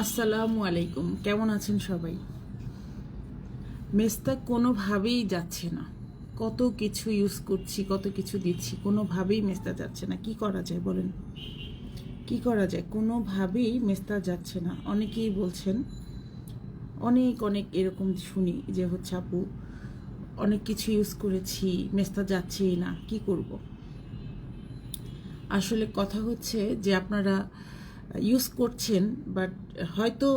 আসসালামু আলাইকুম, কেমন আছেন সবাই? মেস্তা কোনোভাবেই যাচ্ছে না। কত কিছু ইউজ করছি, কত কিছু দিচ্ছি, কোনোভাবেই মেস্তা যাচ্ছে না। কি করা যায় বলেন? কি করা যায়? কোনোভাবেই মেস্তা যাচ্ছে না। অনেকেই বলছেন, অনেক অনেক এরকম শুনি যে হচ্ছে আপু অনেক কিছু ইউজ করেছি, মেস্তা যাচ্ছেই না, কি করব? আসলে কথা হচ্ছে যে আপনারা ইউজ করছেন, বাট হয়তো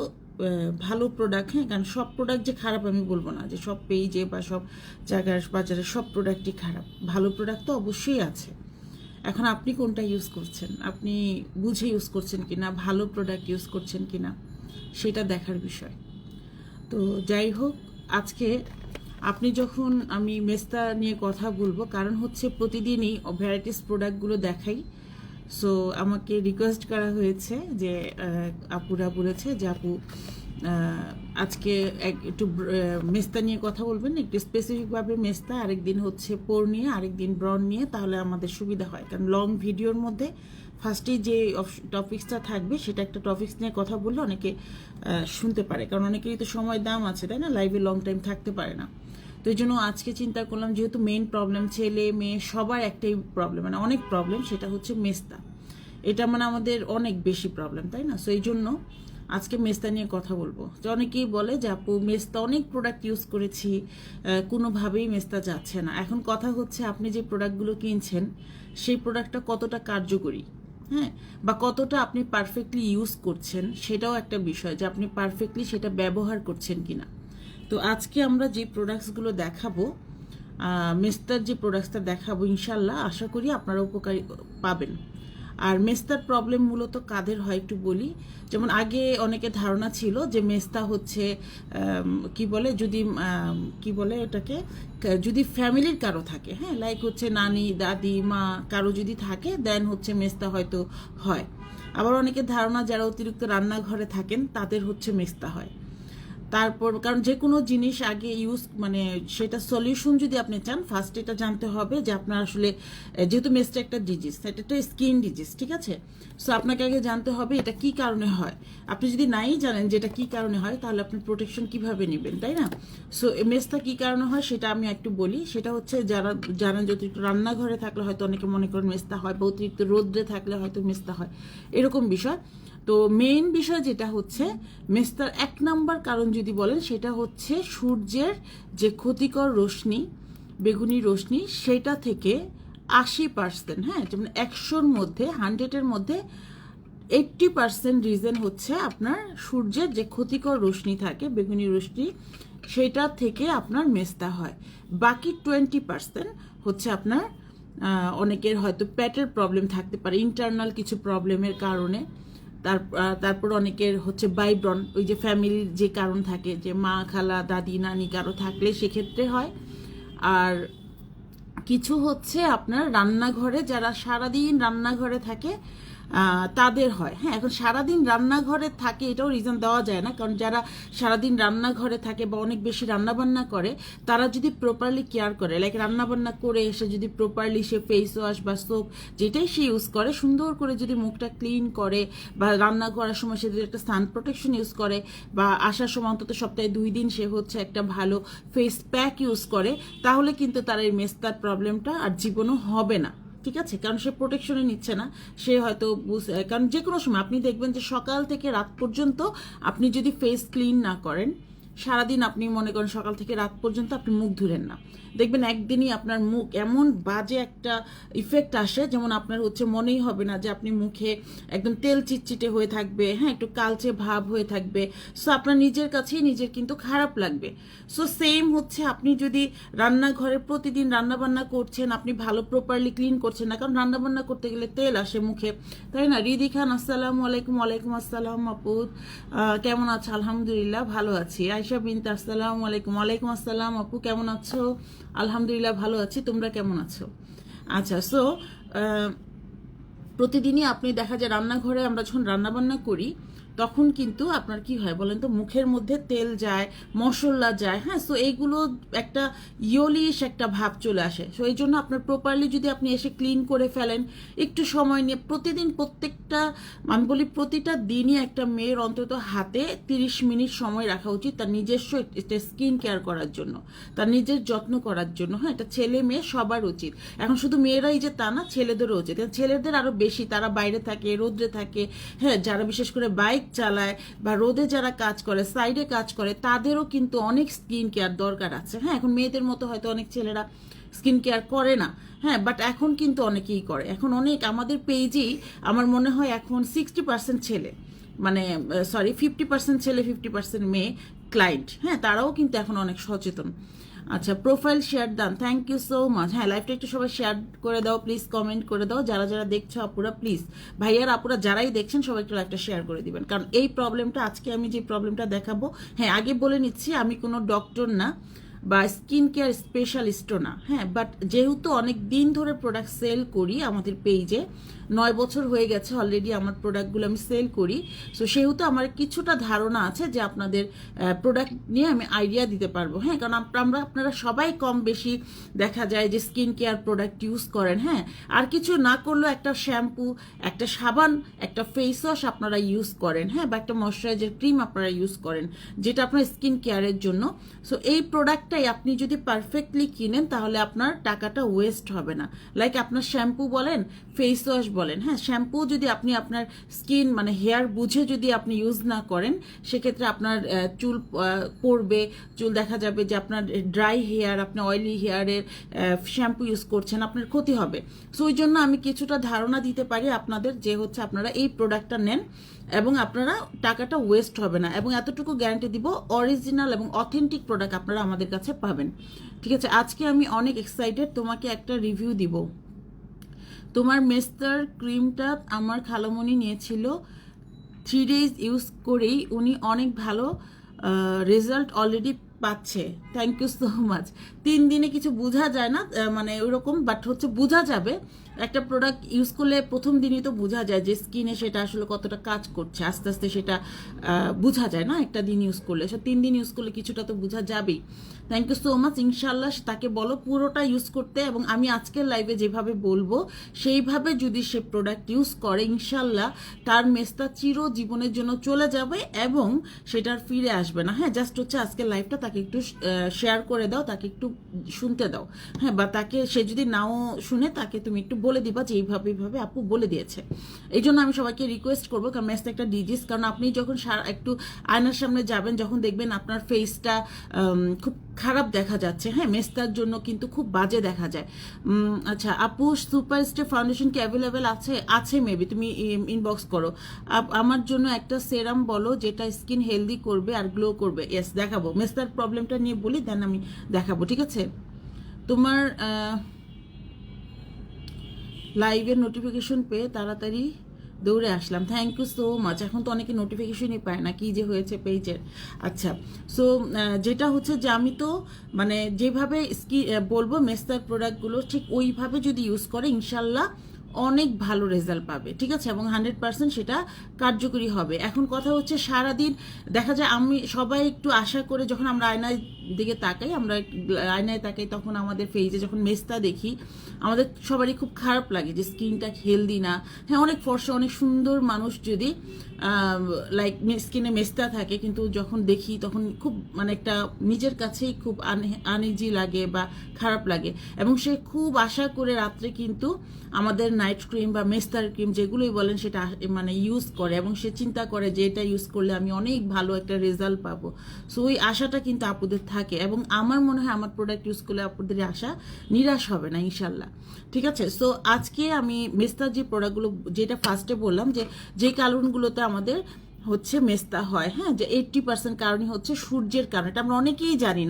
ভালো প্রোডাক্ট, হ্যাঁ, কারণ সব প্রোডাক্ট যে খারাপ আমি বলবো না, যে সব পেজে বা সব জায়গার বাজারে সব প্রোডাক্টই খারাপ। ভালো প্রোডাক্ট তো অবশ্যই আছে। এখন আপনি কোনটা ইউজ করছেন, আপনি বুঝে ইউজ করছেন কিনা, ভালো প্রোডাক্ট ইউজ করছেন কিনা, সেটা দেখার বিষয়। তো যাই হোক, আজকে আপনি যখন আমি মেস্তা নিয়ে কথা বলবো, কারণ হচ্ছে প্রতিদিনই ভ্যারাইটিস প্রোডাক্টগুলো দেখাই। সো আমাকে রিকোয়েস্ট করা হয়েছে যে আপুরা বলেছে যে আপু আজকে একটু মেস্তা নিয়ে কথা বলবেন, একটু স্পেসিফিকভাবে মেস্তা, আরেকদিন হচ্ছে পোর নিয়ে, আরেকদিন ব্রন নিয়ে, তাহলে আমাদের সুবিধা হয়। কারণ লং ভিডিওর মধ্যে ফার্স্টেই যে টপিক্সটা থাকবে সেটা একটা টপিক্স নিয়ে কথা বললে অনেকে শুনতে পারে, কারণ অনেকেরই তো সময় দাম আছে, তাই না? লাইভে লং টাইম থাকতে পারে না। তো এই জন্য আজকে চিন্তা করলাম, যেহেতু মেইন প্রবলেম ছেলে মেয়ে সবার একটাই প্রবলেম, মানে অনেক প্রবলেম, সেটা হচ্ছে মেস্তা। এটা মানে আমাদের অনেক বেশি প্রবলেম, তাই না? সো এই জন্য আজকে মেস্তা নিয়ে কথা বলবো। তো অনেকেই বলে যে আপু মেস্তা অনেক প্রোডাক্ট ইউজ করেছি, কোনোভাবেই মেস্তা যাচ্ছে না। এখন কথা হচ্ছে আপনি যে প্রোডাক্টগুলো কিনছেন সেই প্রোডাক্টটা কতটা কার্যকরী, হ্যাঁ, বা কতটা আপনি পারফেক্টলি ইউজ করছেন, সেটাও একটা বিষয়, যে আপনি পারফেক্টলি সেটা ব্যবহার করছেন কিনা। তো আজকে আমরা যে প্রোডাক্টসগুলো দেখাবো, মেস্তার যে প্রোডাক্টসটা দেখাবো, ইনশাল্লাহ আশা করি আপনারা উপকারী পাবেন। আর মেস্তার প্রবলেম মূলত কাদের হয় একটু বলি। যেমন আগে অনেকের ধারণা ছিল যে মেস্তা হচ্ছে কি বলে, যদি কি বলে এটাকে, যদি ফ্যামিলির কারো থাকে, হ্যাঁ, লাইক হচ্ছে নানি দাদি মা কারো যদি থাকে, দেন হচ্ছে মেস্তা হয়তো হয়। আবার অনেকের ধারণা যারা অতিরিক্ত রান্নাঘরে থাকেন তাদের হচ্ছে মেস্তা হয়। তারপর কারণ যে কোনো জিনিস আগে ইউজ, মানে সেটা সলিউশন যদি আপনি চান, ফার্স্ট এটা জানতে হবে যে আপনার আসলে, যেহেতু মেস্টা একটা ডিজিজ, এটা একটা স্কিন ডিজিজ, ঠিক আছে? সো আপনাকে আগে জানতে হবে এটা কি কারণে হয়। আপনি যদি নাই জানেন যে এটা কি কারণে হয়, তাহলে আপনি প্রোটেকশন কিভাবে নেবেন, তাই না? সো মেস্টা কি কারণে হয় সেটা আমি একটু বলি। সেটা হচ্ছে যারা জানেন যে অতিরিক্ত রান্নাঘরে থাকলে হয়তো অনেকে মনে করেন মেস্তা হয়, বা অতিরিক্ত রোদ্রে থাকলে হয়তো মেস্তা হয়, এরকম বিষয়। তো মেইন বিষয় যেটা হচ্ছে, মেস্তার এক নাম্বার কারণ যদি বলেন, সেটা হচ্ছে সূর্যের যে ক্ষতিকর রশ্মি, বেগুনি রশ্মি, সেটা থেকে 80%, হ্যাঁ, যেমন 100-র মধ্যে, 100-এর মধ্যে 80% রিজন হচ্ছে আপনার সূর্যের যে ক্ষতিকর রশ্মি থাকে, বেগুনি রশ্মি, সেটা থেকে আপনার মেস্তা হয়। বাকি 20% হচ্ছে আপনার অনেকের হয়তো পেটের প্রবলেম থাকতে পারে, ইন্টারনাল কিছু প্রবলেমের কারণে। তারপর অনেকের হচ্ছে বাইব্রন, ওই যে ফ্যামিলির যে কারণ থাকে, যে মা খালা দাদি নানি কারো থাকলে সেক্ষেত্রে হয়। আর কিছু হচ্ছে আপনার রান্নাঘরে, যারা সারাদিন রান্নাঘরে থাকে তাদের হয়। হ্যাঁ, এখন সারাদিন রান্নাঘরে থাকে এটাও রিজন দেওয়া যায় না, কারণ যারা সারাদিন রান্নাঘরে থাকে বা অনেক বেশি রান্নাবান্না করে, তারা যদি প্রপারলি কেয়ার করে, লাইক রান্নাবান্না করে এসে যদি প্রপারলি সে ফেস ওয়াশ বা সোপ যেটাই সে ইউজ করে, সুন্দর করে যদি মুখটা ক্লিন করে, বা রান্না করার সময় সে যদি একটা সান প্রোটেকশন ইউজ করে, বা আসার সময় অন্তত সপ্তাহে 2 দিন সে হচ্ছে একটা ভালো ফেস প্যাক ইউজ করে, তাহলে কিন্তু তার এই মেস্তার প্রবলেমটা আর জীবনও হবে না, ঠিক আছে? কারণ সে প্রোটেকশনে নিচ্ছে না, সে হয়তো কারণ যে কোনো সময় আপনি দেখবেন যে সকাল থেকে রাত পর্যন্ত আপনি যদি ফেস ক্লিন না করেন, সারাদিন আপনি মনে করেন সকাল থেকে রাত পর্যন্ত আপনি মুখ ধুলেন না, দেখবেন একদিনই আপনার মুখ এমন বাজে একটা ইফেক্ট আসে, যেমন আপনার হচ্ছে মনেই হবে না যে আপনি মুখে একদম তেল চিটচিটে হয়ে থাকবে, হ্যাঁ, একটু কালচে ভাব হয়ে থাকবে। সো আপনার নিজের কাছেই নিজের কিন্তু খারাপ লাগবে। সো সেম হচ্ছে, আপনি যদি রান্নাঘরে প্রতিদিন রান্নাবান্না করছেন, আপনি ভালো প্রপারলি ক্লিন করছেন না, কারণ রান্নাবান্না করতে গেলে তেল আসে মুখে, তাই না? রিদি খান আসসালামু আলাইকুম। ওয়ালাইকুম আসসালাম আপু, কেমন আছো? আলহামদুলিল্লাহ ভালো আছি। আয়শা বিনতে আসসালামু আলাইকুম। ওয়ালাইকুম আসসালাম আপু, কেমন আছো? আলহামদুলিল্লাহ ভালো আছি, তোমরা কেমন আছো? আচ্ছা, সো প্রতিদিনই আপনি দেখা যায় রান্নাঘরে আমরা যখন রান্নাবান্না করি, তখন কিন্তু আপনার কি হয় বলেন তো, মুখের মধ্যে তেল যায়, মশলা যায়, হ্যাঁ। সো এইগুলো একটা ইয়োলিশ একটা ভাব চলে আসে। সো এই জন্য আপনার প্রপারলি যদি আপনি এসে ক্লিন করে ফেলেন, একটু সময় নিয়ে প্রতিদিন, প্রত্যেকটা, আমি বলি প্রতিটা দিনই একটা মেয়ের অন্তত হাতে 30 মিনিট সময় রাখা উচিত তার নিজস্ব একটা স্কিন কেয়ার করার জন্য, তার নিজের যত্ন করার জন্য, হ্যাঁ। এটা ছেলে মেয়ে সবার উচিত। এখন শুধু মেয়েরাই যে তা না, ছেলেদেরও উচিত। ছেলেদের আরও বেশি, তারা বাইরে থাকে, রোদ্রে থাকে, হ্যাঁ। যারা বিশেষ করে বাইক চালায় বা রোদে যারা কাজ করে, সাইডে কাজ করে, তাদেরও কিন্তু অনেক স্কিন কেয়ার দরকার আছে, হ্যাঁ। এখন মেয়েদের মতো হয়তো অনেক ছেলেরা স্কিন কেয়ার করে না, হ্যাঁ, বাট এখন কিন্তু অনেকেই করে। এখন অনেক আমাদের পেজেই আমার মনে হয় এখন 60% ছেলে, মানে সরি 50% ছেলে 50% মেয়ে ক্লায়েন্ট, হ্যাঁ। তারাও কিন্তু এখন অনেক সচেতন। আচ্ছা, profile share done, thank you so much. হ্যাঁ, লাইভটা একটু সবাই শেয়ার করে দাও প্লিজ, কমেন্ট করে দাও। যারা যারা দেখছো আপুরা প্লিজ, ভাইয়ার আপুরা যারাই দেখছেন সবাই একটু লাইভটা শেয়ার করে দিবেন, কারণ এই প্রবলেমটা আজকে আমি যে প্রবলেমটা দেখাবো, হ্যাঁ আগে বলে নিচ্ছি আমি কোনো ডক্টর না বা স্কিন কেয়ার স্পেশালিস্টও না, হ্যাঁ। বাট যেহেতু অনেক দিন ধরে প্রোডাক্ট সেল করি আমাদের পেজে, 9 বছর হয়ে গেছে অলরেডি আমার প্রোডাক্টগুলো আমি সেল করি, সো সেহেতু আমার কিছুটা ধারণা আছে যে আপনাদের প্রোডাক্ট নিয়ে আমি আইডিয়া দিতে পারবো, হ্যাঁ। কারণ আপনারা সবাই কম বেশি দেখা যায় যে স্কিন কেয়ার প্রোডাক্ট ইউজ করেন, হ্যাঁ। আর কিছু না করলেও একটা শ্যাম্পু, একটা সাবান, একটা ফেস ওয়াশ আপনারা ইউজ করেন, হ্যাঁ, বা একটা ময়শ্চারাইজার ক্রিম আপনারা ইউজ করেন, যেটা আপনার স্কিন কেয়ারের জন্য। সো এই প্রোডাক্টটাই আপনি যদি পারফেক্টলি কিনেন তাহলে আপনার টাকাটা ওয়েস্ট হবে না। লাইক আপনার শ্যাম্পু বলেন, ফেস ওয়াশ বলেন, হ্যাঁ, শ্যাম্পু যদি আপনি আপনার স্কিন মানে হেয়ার বুঝে যদি আপনি ইউজ না করেন, সেক্ষেত্রে আপনার চুল পড়বে, চুল দেখা যাবে যে আপনার ড্রাই হেয়ার, আপনি অয়েলি হেয়ারের শ্যাম্পু ইউজ করছেন, আপনার ক্ষতি হবে। সো ওই জন্য আমি কিছুটা ধারণা দিতে পারি আপনাদের যে হচ্ছে আপনারা এই প্রোডাক্টটা নেন এবং আপনারা টাকাটা ওয়েস্ট হবে না, এবং এতটুকু গ্যারান্টি দিব অরিজিনাল এবং অথেন্টিক প্রোডাক্ট আপনারা আমাদের কাছে পাবেন, ঠিক আছে। আজকে আমি অনেক এক্সাইটেড, তোমাকে একটা রিভিউ দিব। তোমার মেস্তার ক্রিমটা আমার খালামণি নিয়েছিল, 3 days ইউজ করেই উনি অনেক ভালো রেজাল্ট অলরেডি পাচ্ছে। Thank you so much. 3 দিনে কিছু বোঝা যায় না, মানে ওইরকম, বাট হচ্ছে বোঝা যাবে। একটা প্রোডাক্ট ইউজ করলে প্রথম দিনই তো বোঝা যায় যে স্কিনে সেটা আসলে কতটা কাজ করছে, আস্তে আস্তে সেটা বোঝা যায় না একটা দিন ইউজ করলে। সে 3 দিন ইউজ করলে কিছুটা তো বোঝা যাবেই। Thank you so much. ইনশাল্লাহ তাকে বলো পুরোটা ইউজ করতে, এবং আমি আজকের লাইভে যেভাবে বলবো সেইভাবে যদি সে প্রোডাক্ট ইউজ করে, ইনশাল্লাহ তার মেস্তা চিরজীবনের জন্য চলে যাবে এবং সেটার ফিরে আসবে না, হ্যাঁ। জাস্ট হচ্ছে আজকের লাইভটা তাকে একটু শেয়ার করে দাও, তাকে একটু শুনতে দাও, হ্যাঁ। বা তাকে, সে যদি নাও শুনে, তাকে তুমি একটু বলে দিবা যে এইভাবে এইভাবে আপু বলে দিয়েছে। এই জন্য আমি সবাইকে রিকোয়েস্ট করবো, কারণ মেস্তা একটা ডিজিজ। কারণ আপনি যখন একটু আয়নার সামনে যাবেন, যখন দেখবেন আপনার ফেসটা খুব খারাপ দেখা যাচ্ছে, হ্যাঁ, মেস্তার জন্য কিন্তু খুব বাজে দেখা যায়। আচ্ছা আপু, সুপার স্টে ফাউন্ডেশন কি অ্যাভেলেবেল আছে? আছে মেবি, তুমি ইনবক্স করো। আমার জন্য একটা সেরাম বলো যেটা স্কিন হেলদি করবে আর গ্লো করবে। ইয়েস, দেখাবো। মেস্তার প্রবলেমটা নিয়ে বলি, দেন আমি দেখাবো, ঠিক আছে। তোমার লাইভের নোটিফিকেশন পেয়ে তাড়াতাড়ি দৌড়ে আসলাম, থ্যাংক ইউ সো মাচ। এখন তো অনেকে নোটিফিকেশনই পায় না কি যে হয়েছে পেজের। আচ্ছা, সো যেটা হচ্ছে যে আমি তো মানে যেভাবে বলবো মেস্তার প্রোডাক্টগুলো ঠিক ওইভাবে যদি ইউজ করে, ইনশাল্লাহ অনেক ভালো রেজাল্ট পাবে, ঠিক আছে, এবং 100% সেটা কার্যকরী হবে। এখন কথা হচ্ছে সারাদিন দেখা যায় আমি সবাই একটু আশা করে, যখন আমরা আয়নার দিকে তাকাই, আমরা আয়নায় তাকাই, তখন আমাদের ফেজে যখন মেস্তা দেখি, আমাদের সবারই খুব খারাপ লাগে যে স্কিনটা হেলদি না। হ্যাঁ, অনেক ফর্সা অনেক সুন্দর মানুষ যদি লাইক স্কিনে মেস্তা থাকে, কিন্তু যখন দেখি তখন খুব মানে একটা নিজের কাছেই খুব আনইজি লাগে বা খারাপ লাগে, এবং সে খুব আশা করে রাত্রে কিন্তু আমাদের নাইট ক্রিম বা মেস্তার ক্রিম যেগুলোই বলেন সেটা মানে ইউজ করে, এবং সে চিন্তা করে যে এটা ইউজ করলে আমি অনেক ভালো একটা রেজাল্ট পাবো। সো ওই আশাটা কিন্তু আপুদের থাকে, এবং আমার মনে হয় আমার প্রোডাক্ট ইউজ করলে আপুদের আশা নিরাশ হবে না ইনশাল্লাহ, ঠিক আছে। সো আজকে আমি মেস্তার যে প্রোডাক্টগুলো, যেটা ফার্স্টে বললাম যে কারণগুলোতে আমাদের হচ্ছে মেস্তা হয়, হ্যাঁ, যে 80% কারণই হচ্ছে সূর্যের কারণে। এটা আমরা অনেকেই জানি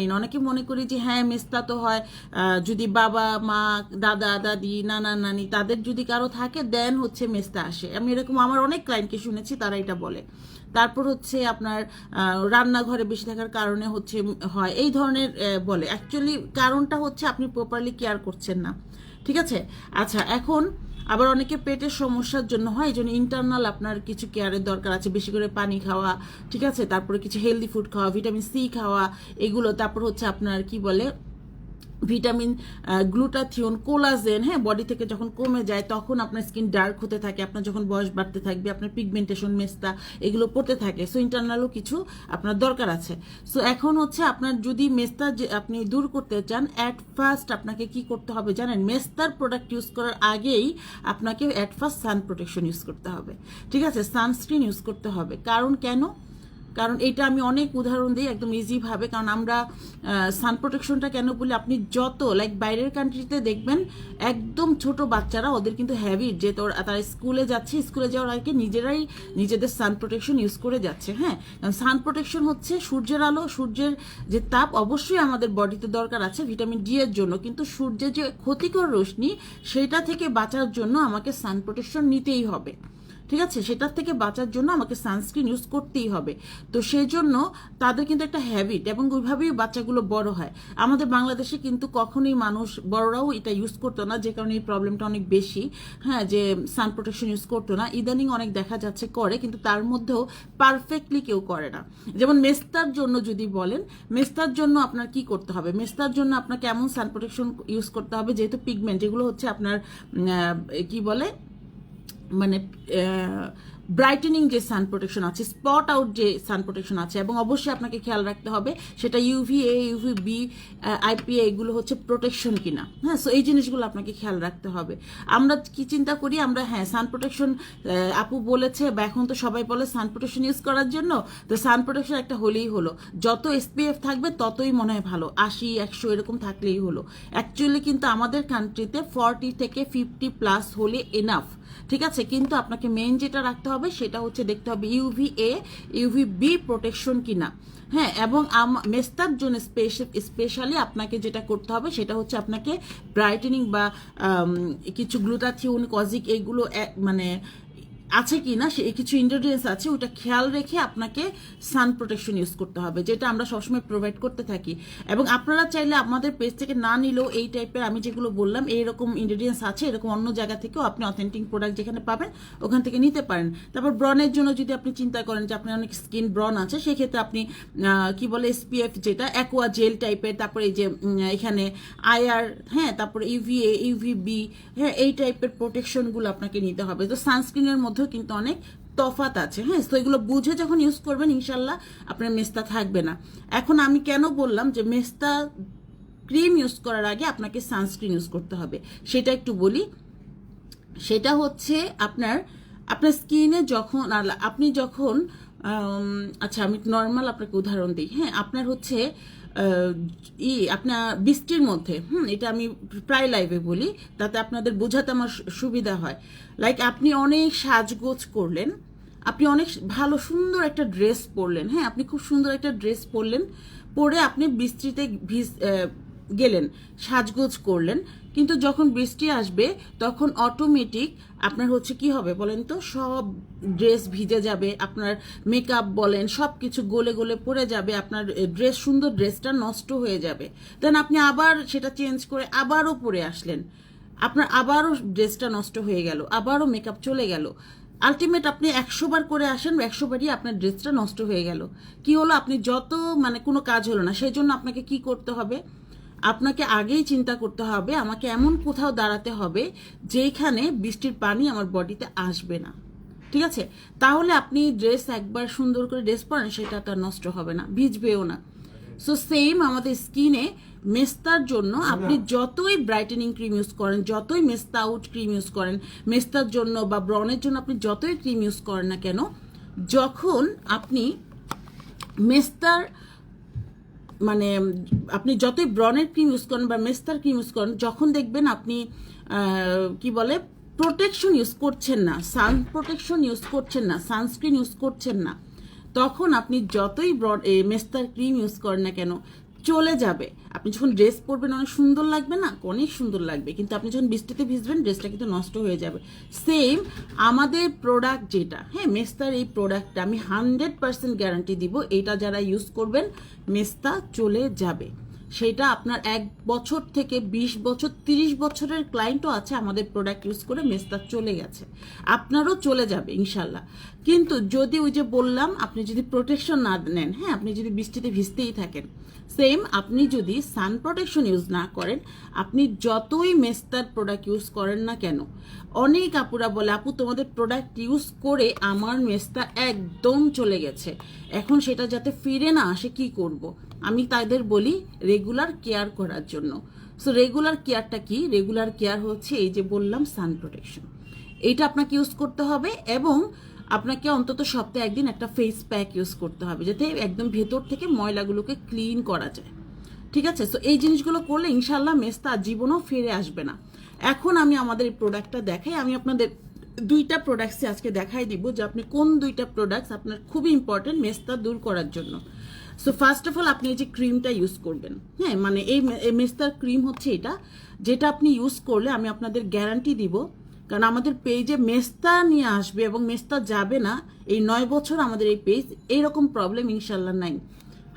না, অনেকে মনে করি যে হ্যাঁ মেস্তা তো হয় যদি বাবা মা দাদা দাদি নানা নানি তাদের যদি কারো থাকে দেন হচ্ছে মেস্তা আসে। আমি এরকম আমার অনেক ক্লায়েন্টকে শুনেছি তারা এটা বলে। তারপর হচ্ছে আপনার রান্নাঘরে বেশি থাকার কারণে হচ্ছে হয়, এই ধরনের বলে। অ্যাকচুয়ালি কারণটা হচ্ছে আপনি প্রপারলি কেয়ার করছেন না, ঠিক আছে। আচ্ছা, এখন আবার অনেকে পেটের সমস্যার জন্য হয়, এই জন্য ইন্টারনাল আপনার কিছু কেয়ারের দরকার আছে, বেশি করে পানি খাওয়া, ঠিক আছে, তারপরে কিছু হেলদি ফুড খাওয়া, ভিটামিন সি খাওয়া, এগুলো, তারপর হচ্ছে আপনার কি বলে ভিটামিন, গ্লুটাথিয়ন, কোলাজেন, হ্যাঁ, বডি থেকে যখন কমে যায় তখন আপনার স্কিন ডার্ক হতে থাকে, আপনার যখন বয়স বাড়তে থাকবে আপনার পিগমেন্টেশন, মেস্তা এগুলো পড়তে থাকে। সো ইন্টারনালও কিছু আপনার দরকার আছে। সো এখন হচ্ছে আপনার যদি মেস্তা আপনি দূর করতে চান, অ্যাট ফার্স্ট আপনাকে কি করতে হবে জানেন? মেস্তার প্রোডাক্ট ইউজ করার আগেই আপনাকে at first San protection use করতে হবে, ঠিক আছে, সানস্ক্রিন ইউজ করতে হবে। কারণ এটা আমি অনেক উদাহরণ দিই একদম ইজিভাবে। কারণ আমরা সান প্রোটেকশনটা কেন বলি, আপনি যত লাইক বাইরের কান্ট্রিতে দেখবেন একদম ছোট বাচ্চারা, ওদের কিন্তু হ্যাবিট যে তারা স্কুলে যাচ্ছে, স্কুলে যাওয়ার আগে নিজেরাই নিজেদের সান প্রোটেকশন ইউজ করে যাচ্ছে। হ্যাঁ, কারণ সান প্রোটেকশন হচ্ছে সূর্যের আলো, সূর্যের যে তাপ অবশ্যই আমাদের বডিতে দরকার আছে ভিটামিন ডি এর জন্য, কিন্তু সূর্যের যে ক্ষতিকর রশ্মি সেটা থেকে বাঁচার জন্য আমাকে সান প্রোটেকশন নিতেই হবে, ঠিক আছে, সেটার থেকে বাঁচার জন্য আমাকে সানস্ক্রিন ইউজ করতেই হবে। তো সেই জন্য তাদের কিন্তু একটা হ্যাবিট, এবং ওইভাবেই বাচ্চাগুলো বড় হয়। আমাদের বাংলাদেশে কিন্তু কখনোই মানুষ, বড়রাও এটা ইউজ করতো না, যে কারণে এই প্রবলেমটা অনেক বেশি, হ্যাঁ, যে সান প্রোটেকশন ইউজ করতো না। ইদানিং অনেক দেখা যাচ্ছে করে, কিন্তু তার মধ্যেও পারফেক্টলি কেউ করে না। যেমন মেস্তার জন্য যদি বলেন, মেস্তার জন্য আপনার কি করতে হবে, মেস্তার জন্য আপনার কেমন সান প্রোটেকশন ইউজ করতে হবে, যেহেতু পিগমেন্ট এগুলো হচ্ছে আপনার কি বলে মানে ব্রাইটেনিং যে সান প্রোটেকশন আছে, স্পট আউট যে সান প্রোটেকশন আছে, এবং অবশ্যই আপনাকে খেয়াল রাখতে হবে সেটা ইউভিএ, ইউভিবি, আইপিএ এগুলো হচ্ছে প্রোটেকশন কিনা। হ্যাঁ, সো এই জিনিসগুলো আপনাকে খেয়াল রাখতে হবে। আমরা কি চিন্তা করি, আমরা হ্যাঁ সান প্রোটেকশন আপু বলেছে, বা এখন তো সবাই বলে সান প্রোটেকশন ইউজ করার জন্য, তো সান প্রোটেকশন একটা হলেই হলো, যত এসপিএফ থাকবে ততই মনে হয় ভালো, 80, 100 এরকম থাকলেই হলো। অ্যাকচুয়ালি কিন্তু আমাদের কান্ট্রিতে 40 থেকে 50 প্লাস হলে এনাফ, ঠিক আছে। কিন্তু আপনাকে মেইন যেটা রাখতে হবে সেটা হচ্ছে দেখতে হবে ইউভিএ, ইউভিবি প্রোটেকশন কিনা। হ্যাঁ, এবং মেস্তার জন্য স্পেশালি আপনাকে যেটা করতে হবে সেটা হচ্ছে আপনাকে ব্রাইটেনিং বা কিছু গ্লুটাথিওন, কজিক এইগুলো মানে আছে কি না, সে কিছু ইনগ্রেডিয়েন্টস আছে, ওটা খেয়াল রেখে আপনাকে সান প্রোটেকশন ইউজ করতে হবে, যেটা আমরা সবসময় প্রোভাইড করতে থাকি। এবং আপনারা চাইলে আমাদের পেজ থেকে না নিলেও এই টাইপের আমি যেগুলো বললাম এইরকম ইনগ্রেডিয়েন্টস আছে, এরকম অন্য জায়গা থেকেও আপনি অথেন্টিক প্রোডাক্ট যেখানে পাবেন ওখান থেকে নিতে পারেন। তারপর ব্রনের জন্য যদি আপনি চিন্তা করেন যে আপনার অনেক স্কিন ব্রন আছে, সেক্ষেত্রে আপনি কি বলে এসপিএফ যেটা অ্যাকোয়া জেল টাইপের, তারপরে এই যে এখানে আইআর, হ্যাঁ, তারপরে ইউভিএ, ইউভিবি, হ্যাঁ, এই টাইপের প্রোটেকশনগুলো আপনাকে নিতে হবে। তো সানস্ক্রিনের মধ্যে কিন্তু অনেক তফাৎ আছে। হ্যাঁ, তো এগুলো বুঝে যখন ইউজ করবেন ইনশাল্লাহ আপনার মেস্তা থাকবে না। এখন আমি কেন বললাম যে মেস্তা ক্রিম ইউজ করার আগে আপনাকে সানস্ক্রিন ইউজ করতে হবে সেটা একটু বলি। সেটা হচ্ছে আপনার স্কিনে যখন আপনি যখন আচ্ছা আমি নর্মাল আপনাকে উদাহরণ দিই। হ্যাঁ, আপনার হচ্ছে আপনার বৃষ্টির মধ্যে, এটা আমি প্রায় লাইভে বলি তাতে আপনাদের বোঝাতে আমার সুবিধা হয়। লাইক আপনি অনেক সাজগোজ করলেন, আপনি অনেক ভালো সুন্দর একটা ড্রেস পরলেন, হ্যাঁ, আপনি খুব সুন্দর একটা ড্রেস পরলেন, পরে আপনি বৃষ্টিতে গেলেন, সাজগোজ করলেন, কিন্তু যখন বৃষ্টি আসবে তখন অটোমেটিক আপনার হচ্ছে কি হবে বলেন তো, সব ড্রেস ভিজে যাবে, আপনার মেকআপ বলেন সব কিছু গলে গলে পড়ে যাবে, আপনার সুন্দর ড্রেসটা নষ্ট হয়ে যাবে। দেন আপনি আবার সেটা চেঞ্জ করে আবারও পরে আসলেন, আপনার আবারও ড্রেসটা নষ্ট হয়ে গেল, আবারও মেকআপ চলে গেল। আলটিমেট আপনি 100 বার করে আসেন, 100 বারই আপনার ড্রেসটা নষ্ট হয়ে গেল। কি হলো, আপনি যত কোনো কাজ হলো না। সেই জন্য আপনাকে কি করতে হবে, আপনাকে আগেই চিন্তা করতে হবে আমাকে এমন কোথাও দাঁড়াতে হবে যেখানে বৃষ্টির পানি আমার বডিতে আসবে না, ঠিক আছে। তাহলে আপনি ড্রেস একবার সুন্দর করে ড্রেস পরেন, সেটা তার নষ্ট হবে না, ভিজবেও না। সো সেম আমাদের স্কিনে মেস্তার জন্য আপনি যতই ব্রাইটেনিং ক্রিম ইউজ করেন, যতই মেস্তা আউট ক্রিম ইউজ করেন, মেস্তার জন্য বা ব্রনের জন্য আপনি যতই ক্রিম ইউজ করেন না কেন, যখন আপনি মেস্তার আপনি যতই ব্রনের ক্রিম ইউজ করেন বা মেস্তার ক্রিম ইউজ করেন, যখন দেখবেন আপনি কি বলে প্রোটেকশন ইউজ করছেন না, সান প্রোটেকশন ইউজ করছেন না, সানস্ক্রিন ইউজ করছেন না, তখন আপনি যতই মেস্তার ক্রিম ইউজ করেন না কেন চলে যাবে। আপনি যখন ড্রেস পরবেন অনেক সুন্দর লাগবে না, অনেক সুন্দর লাগবে, কিন্তু আপনি যখন বৃষ্টিতে ভিজবেন ড্রেসটা কিন্তু নষ্ট হয়ে যাবে। সেম আমাদের প্রোডাক্ট যেটা, হ্যাঁ, মেস্তার এই প্রোডাক্টটা আমি 100% গ্যারান্টি দিব, এটা যারা ইউজ করবেন মেস্তা চলে যাবে। সেটা আপনার 1 বছর থেকে 20 বছর 30 বছরের ক্লায়েন্টও আছে আমাদের প্রোডাক্ট ইউজ করে মেস্তা চলে গেছে, আপনারও চলে যাবে ইনশাল্লাহ। কিন্তু যদি ওই যে বললাম, আপনি যদি প্রোটেকশন না নেন, হ্যাঁ, আপনি যদি বৃষ্টিতে ভিজতেই থাকেন, সেম আপনি যদি সান প্রোটেকশন ইউজ না করেন, আপনি যতই মেস্তার প্রোডাক্ট ইউজ করেন না কেন, অনেক আপুরা বলে আপু তোমাদের প্রোডাক্ট ইউজ করে আমার মেস্তা একদম চলে গেছে, এখন সেটা যাতে ফিরে না আসে কি করব। আমি তাদের বলি রেগুলার কেয়ার করার জন্য। সো রেগুলার কেয়ারটা কি? রেগুলার কেয়ার হচ্ছে এই যে বললাম সান প্রোটেকশন, এইটা আপনাকে ইউজ করতে হবে, এবং আপনাকে অন্তত সপ্তাহে একদিন একটা ফেস প্যাক ইউজ করতে হবে যাতে একদম ভেতর থেকে ময়লাগুলোকে ক্লিন করা যায়। ঠিক আছে, সো এই জিনিসগুলো করলে ইনশাল্লাহ মেস্তা জীবনও ফিরে আসবে না। এখন আমি আমাদের এই প্রোডাক্টটা দেখাই, আমি আপনাদের 2টা প্রোডাক্টসই আজকে দেখাই দিব যে আপনি কোন 2টা প্রোডাক্টস আপনার খুবই ইম্পর্টেন্ট মেস্তা দূর করার জন্য। সো ফার্স্ট অফ অল আপনি এই যে ক্রিমটা ইউজ করবেন, হ্যাঁ, মানে এই মেস্তার ক্রিম হচ্ছে এটা, যেটা আপনি ইউজ করলে আমি আপনাদের গ্যারান্টি দিব, কারণ আমাদের পেজে মেস্তা নিয়ে আসবে এবং মেস্তা যাবে না, এই 9 বছর আমাদের এই পেজ এইরকম প্রবলেম ইনশাল্লাহ নাই,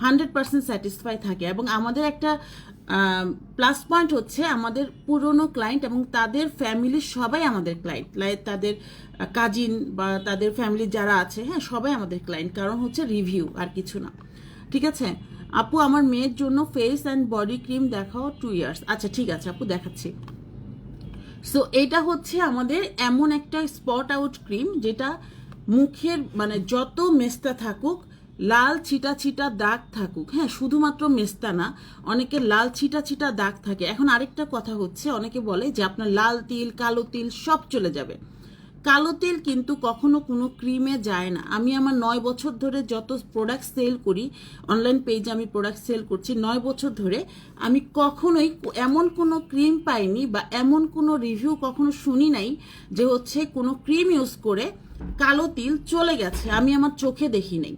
100% স্যাটিসফাই থাকে। এবং আমাদের একটা প্লাস পয়েন্ট হচ্ছে আমাদের পুরনো ক্লায়েন্ট এবং তাদের ফ্যামিলির সবাই আমাদের ক্লায়েন্ট, তাদের কাজিন বা তাদের ফ্যামিলি যারা আছে, হ্যাঁ, সবাই আমাদের ক্লায়েন্ট, কারণ হচ্ছে রিভিউ আর কিছু না। ঠিক আছে আপু, আমার মেয়ের জন্য ফেস অ্যান্ড বডি ক্রিম দেখাও 2 ইয়ার্স। আচ্ছা ঠিক আছে আপু, দেখাচ্ছি। সো এটা হচ্ছে আমাদের এমন একটা স্পট আউট ক্রিম যেটা মুখের মানে যত মেস্তা থাকুক, লাল ছিটা ছিটা দাগ থাকুক, হ্যাঁ, শুধুমাত্র মেস্তা না, অনেকের লাল ছিটা ছিটা দাগ থাকে। এখন আরেকটা কথা হচ্ছে, অনেকে বলে যে আপনার লাল তিল কালো তিল সব চলে যাবে। কালো তিল কিন্তু কখনো কোনো ক্রিমে যায় না। আমি আমার 9 বছর ধরে যত প্রোডাক্ট সেল করি, অনলাইন পেজে আমি প্রোডাক্ট সেল করছি 9 বছর ধরে, আমি কখনোই এমন কোনো ক্রিম পাইনি বা এমন কোনো রিভিউ কখনো শুনি নাই যে হচ্ছে কোনো ক্রিম ইউজ করে কালো তিল চলে গেছে, আমি আমার চোখে দেখি নাই।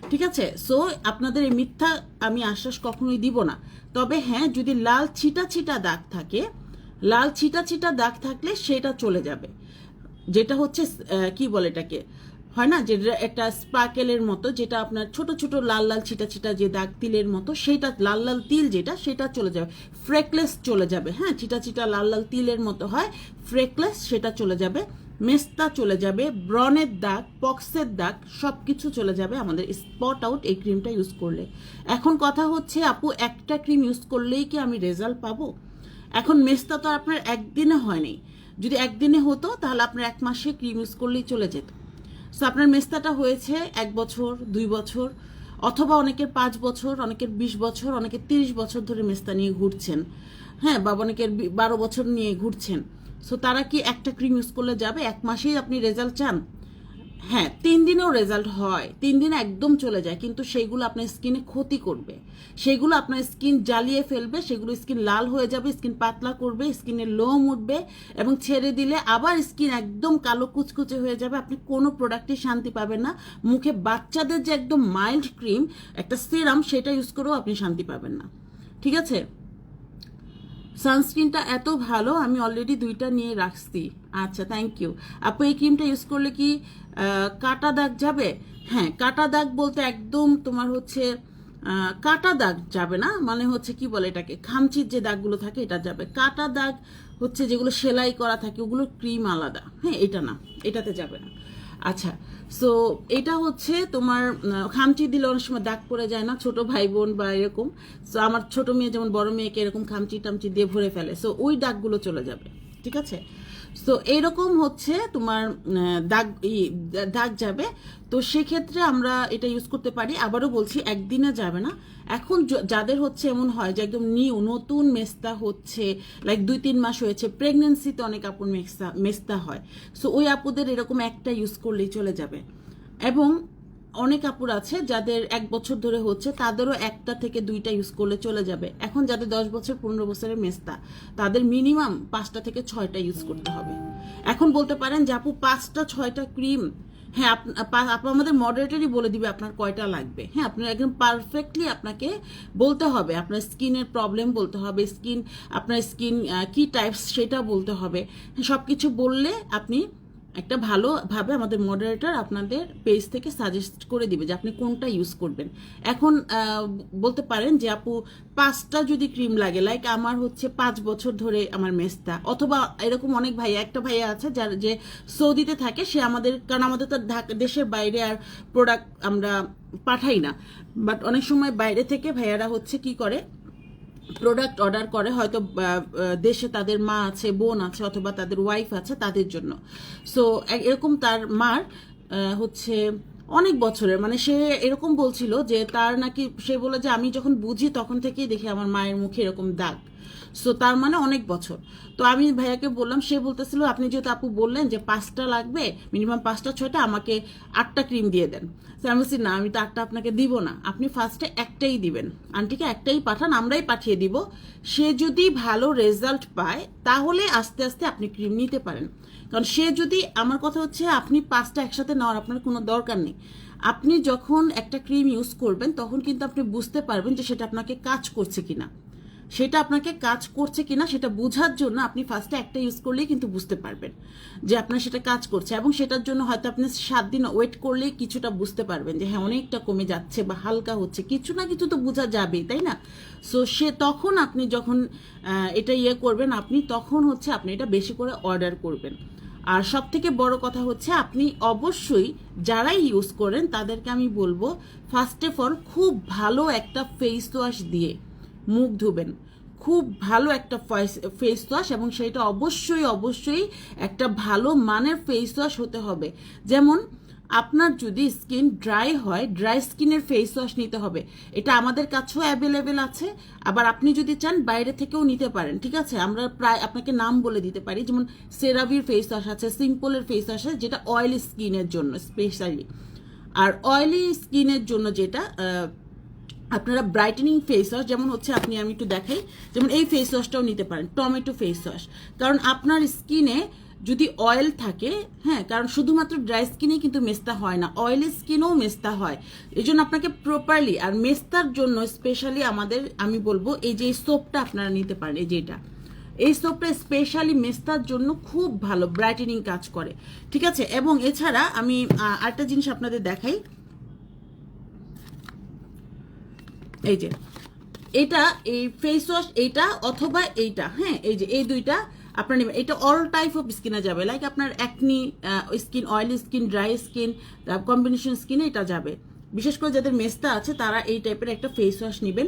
ঠিক আছে, সো আপনাদের এই মিথ্যা আমি আশ্বাস কখনোই দিব না। তবে হ্যাঁ, যদি লাল ছিটা ছিটা দাগ থাকে, লাল ছিটা ছিটা দাগ থাকলে সেটা চলে যাবে, যেটা হচ্ছে কি বলে এটাকে, হয় না যে একটা স্পার্কেলের মতো, যেটা আপনার ছোট ছোট লাল লাল ছিটা ছিটা যে দাগ তিলের মতো, সেটা লাল লাল তিল যেটা, সেটা চলে যাবে, ফ্রেকলেস চলে যাবে। হ্যাঁ, ছিটা ছিটা লাল লাল তিলের মতো হয়, ফ্রেকলেস সেটা চলে যাবে, মেস্তা চলে যাবে, ব্রনের দাগ, পক্সের দাগ সব কিছু চলে যাবে আমাদের স্পট আউট এই ক্রিমটা ইউজ করলে। এখন কথা হচ্ছে আপু, একটা ক্রিম ইউজ করলেই কি আমি রেজাল্ট পাবো? এখন মেস্তা তো আপনার একদিনে হয়নি, যদি একদিনে হতো তাহলে আপনার 1 মাসে ক্রিম ইউজ করলেই চলে যেত। সো আপনার মেস্তাটা হয়েছে 1 বছর 2 বছর, অথবা অনেকের 5 বছর, অনেকের 20 বছর, অনেকের 30 বছর ধরে মেস্তা নিয়ে ঘুরছেন, হ্যাঁ, বা অনেকের 12 বছর নিয়ে ঘুরছেন। সো তারা কি একটা ক্রিম ইউজ করলে যাবে? 1 মাসেই আপনি রেজাল্ট চান? হ্যাঁ, 3 দিনেও রেজাল্ট হয়, 3 দিনে একদম চলে যায়, কিন্তু সেইগুলো আপনার স্কিনে ক্ষতি করবে, সেগুলো আপনার স্কিন জ্বালিয়ে ফেলবে, সেগুলো স্কিন লাল হয়ে যাবে, স্কিন পাতলা করবে, স্কিনে লোম উঠবে, এবং ছেড়ে দিলে আবার স্কিন একদম কালো কুচকুচে হয়ে যাবে, আপনি কোনো প্রোডাক্টে শান্তি পাবেন না। মুখে বাচ্চাদের যে একদম মাইল্ড ক্রিম একটা সিরাম, সেটা ইউজ করেও আপনি শান্তি পাবেন না। ঠিক আছে, সানস্ক্রিনটা এত ভালো, আমি অলরেডি 2টা নিয়ে রাখছি। আচ্ছা, থ্যাংক ইউ আপু। এই ক্রিমটা ইউজ করলে কি কাটা দাগ যাবে? হ্যাঁ, কাটা দাগ বলতে একদম তোমার হচ্ছে কাটা দাগ যাবে না, মানে হচ্ছে কি বলে এটাকে, খামচির যে দাগগুলো থাকে এটা যাবে। কাটা দাগ হচ্ছে যেগুলো সেলাই করা থাকে, ওগুলো ক্রিম আলাদা, হ্যাঁ, এটা না, এটাতে যাবে না। আচ্ছা, সো এটা হচ্ছে তোমার খামচি দিলে অনেক সময় দাগ পড়ে যায় না, ছোট ভাই বোন বা এরকম। সো আমার ছোট মেয়ে যেমন বড় মেয়েকে এরকম খামচি টামচি দিয়ে ভরে ফেলে, সো ওই দাগগুলো চলে যাবে। ঠিক আছে, সো এইরকম হচ্ছে তোমার দাগ যাবে। তো সেক্ষেত্রে আমরা এটা ইউজ করতে পারি। আবারও বলছি, একদিনে যাবে না। এখন যাদের হচ্ছে এমন হয় যে একদম নতুন মেস্তা হচ্ছে, লাইক 2-3 মাস হয়েছে, প্রেগনেন্সিতে অনেক আপুর মেস্তা হয়, সো ওই আপুদের এরকম একটা ইউজ করলেই চলে যাবে। এবং অনেক আপুর আছে যাদের 1 বছর ধরে হচ্ছে, তাদেরও 1টা থেকে 2টা ইউজ করলে চলে যাবে। এখন যাদের 10 বছর 15 বছরের মেস্তা, তাদের মিনিমাম 5টা থেকে 6টা ইউজ করতে হবে। এখন বলতে পারেন যে আপু 5টা 6টা ক্রিম, হ্যাঁ, আপু আমাদের মডারেটরই বলে দিবে আপনার কয়টা লাগবে। হ্যাঁ, আপনার একদম পারফেক্টলি আপনাকে বলতে হবে, আপনার স্কিনের প্রবলেম বলতে হবে, আপনার স্কিন কি টাইপস সেটা বলতে হবে। সব কিছু বললে আপনি একটা ভালোভাবে আমাদের মডারেটর আপনাদের পেজ থেকে সাজেস্ট করে দিবে যে আপনি কোনটা ইউজ করবেন। এখন বলতে পারেন যে আপু 5টা যদি ক্রিম লাগে, লাইক আমার হচ্ছে 5 বছর ধরে আমার মেস্তা, অথবা এরকম অনেক ভাইয়া, একটা ভাইয়া আছে যার যে সৌদিতে থাকে, সে আমাদের, কারণ আমাদের তো দেশের বাইরে আর প্রোডাক্ট আমরা পাঠাই না, বাট অনেক সময় বাইরে থেকে ভাইয়ারা হচ্ছে কি করে, প্রোডাক্ট অর্ডার করে, হয়তো দেশে তাদের মা আছে, বোন আছে, অথবা তাদের ওয়াইফ আছে, তাদের জন্য। সো এরকম তার মার হচ্ছে অনেক বছরের, মানে সে এরকম বলছিল যে তার নাকি, সে বলে যে আমি যখন বুঝি তখন থেকেই দেখি আমার মায়ের মুখে এরকম দাগ। সো তার মানে অনেক বছর। তো আমি ভাইয়াকে বললাম, সে বলতেছিল আপনি যেহেতু আপু বললেন যে 5টা লাগবে, মিনিমাম 5টা 6টা, আমাকে 8টা ক্রিম দিয়ে দেন। আমি বলছি না, আমি তো 8টা আপনাকে দিব না, আপনি ফার্স্টে একটাই দিবেন, আন্টিকে একটাই পাঠান, আমরাই পাঠিয়ে দিব। সে যদি ভালো রেজাল্ট পায় তাহলে আস্তে আস্তে আপনি ক্রিম নিতে পারেন। কারণ সে যদি, আমার কথা হচ্ছে আপনি 5টা একসাথে নেওয়ার আপনার কোনো দরকার নেই। আপনি যখন একটা ক্রিম ইউজ করবেন তখন কিন্তু আপনি বুঝতে পারবেন যে সেটা আপনাকে কাজ করছে কিনা, সেটা বোঝার জন্য আপনি ফার্স্টে একটা ইউজ করলেই কিন্তু বুঝতে পারবেন যে আপনার সেটা কাজ করছে, এবং সেটার জন্য হয়তো আপনি 7 দিন ওয়েট করলেই কিছুটা বুঝতে পারবেন যে হ্যাঁ অনেকটা কমে যাচ্ছে বা হালকা হচ্ছে, কিছু না কিছু তো বোঝা যাবেই, তাই না? সো তখন আপনি যখন এটা করবেন, আপনি তখন হচ্ছে আপনি এটা বেশি করে অর্ডার করবেন। আর সব থেকে বড় কথা হচ্ছে, আপনি অবশ্যই যারাই ইউজ করেন তাদেরকে আমি বলবো, ফার্স্ট অফ অল খুব ভালো একটা ফেস ওয়াশ দিয়ে মুখ ধুবেন, খুব ভালো একটা ফেস ওয়াশ, এবং সেটা অবশ্যই একটা ভালো মানের ফেস ওয়াশ হতে হবে। যেমন আপনার যদি স্কিন ড্রাই হয়, ড্রাই স্কিনের ফেস ওয়াশ নিতে হবে, এটা আমাদের কাছেও অ্যাভেলেবেল আছে, আবার আপনি যদি চান বাইরে থেকেও নিতে পারেন, ঠিক আছে? আমরা প্রায় আপনাকে নাম বলে দিতে পারি, যেমন সেরাভির ফেস ওয়াশ আছে, সিম্পলের ফেস ওয়াশ আছে, যেটা অয়েলি স্কিনের জন্য স্পেশালি। আর অয়েলি স্কিনের জন্য যেটা আপনারা ব্রাইটেনিং ফেস ওয়াশ, যেমন হচ্ছে আমি একটু দেখাই, যেমন এই ফেস ওয়াশটাও নিতে পারেন, টমেটো ফেস ওয়াশ। কারণ আপনার স্কিনে যদি অয়েল থাকে, হ্যাঁ, কারণ শুধুমাত্র ড্রাই স্কিনেই কিন্তু মেস্তা হয় না, অয়েলি স্কিনেও মেস্তা হয়। এই জন্য আপনাকে প্রপারলি, আর মেস্তার জন্য স্পেশালি আমি বলবো এই যে সোপটা আপনারা নিতে পারেন, এই সোপটা স্পেশালি মেস্তার জন্য খুব ভালো ব্রাইটেনিং কাজ করে, ঠিক আছে? এবং এছাড়া আমি আরেকটা জিনিস আপনাদের দেখাই, এই যে এই ফেস ওয়াশ, এইটা অথবা এইটা, হ্যাঁ, এই যে এই দুইটা আপনার নেবেন। এটা অল টাইপ অফ স্কিনে যাবে, লাইক আপনার acne skin, oily skin, dry skin, combination স্কিনে এটা যাবে। বিশেষ করে যাদের মেস্তা আছে তারা এই টাইপের একটা ফেস ওয়াশ নেবেন।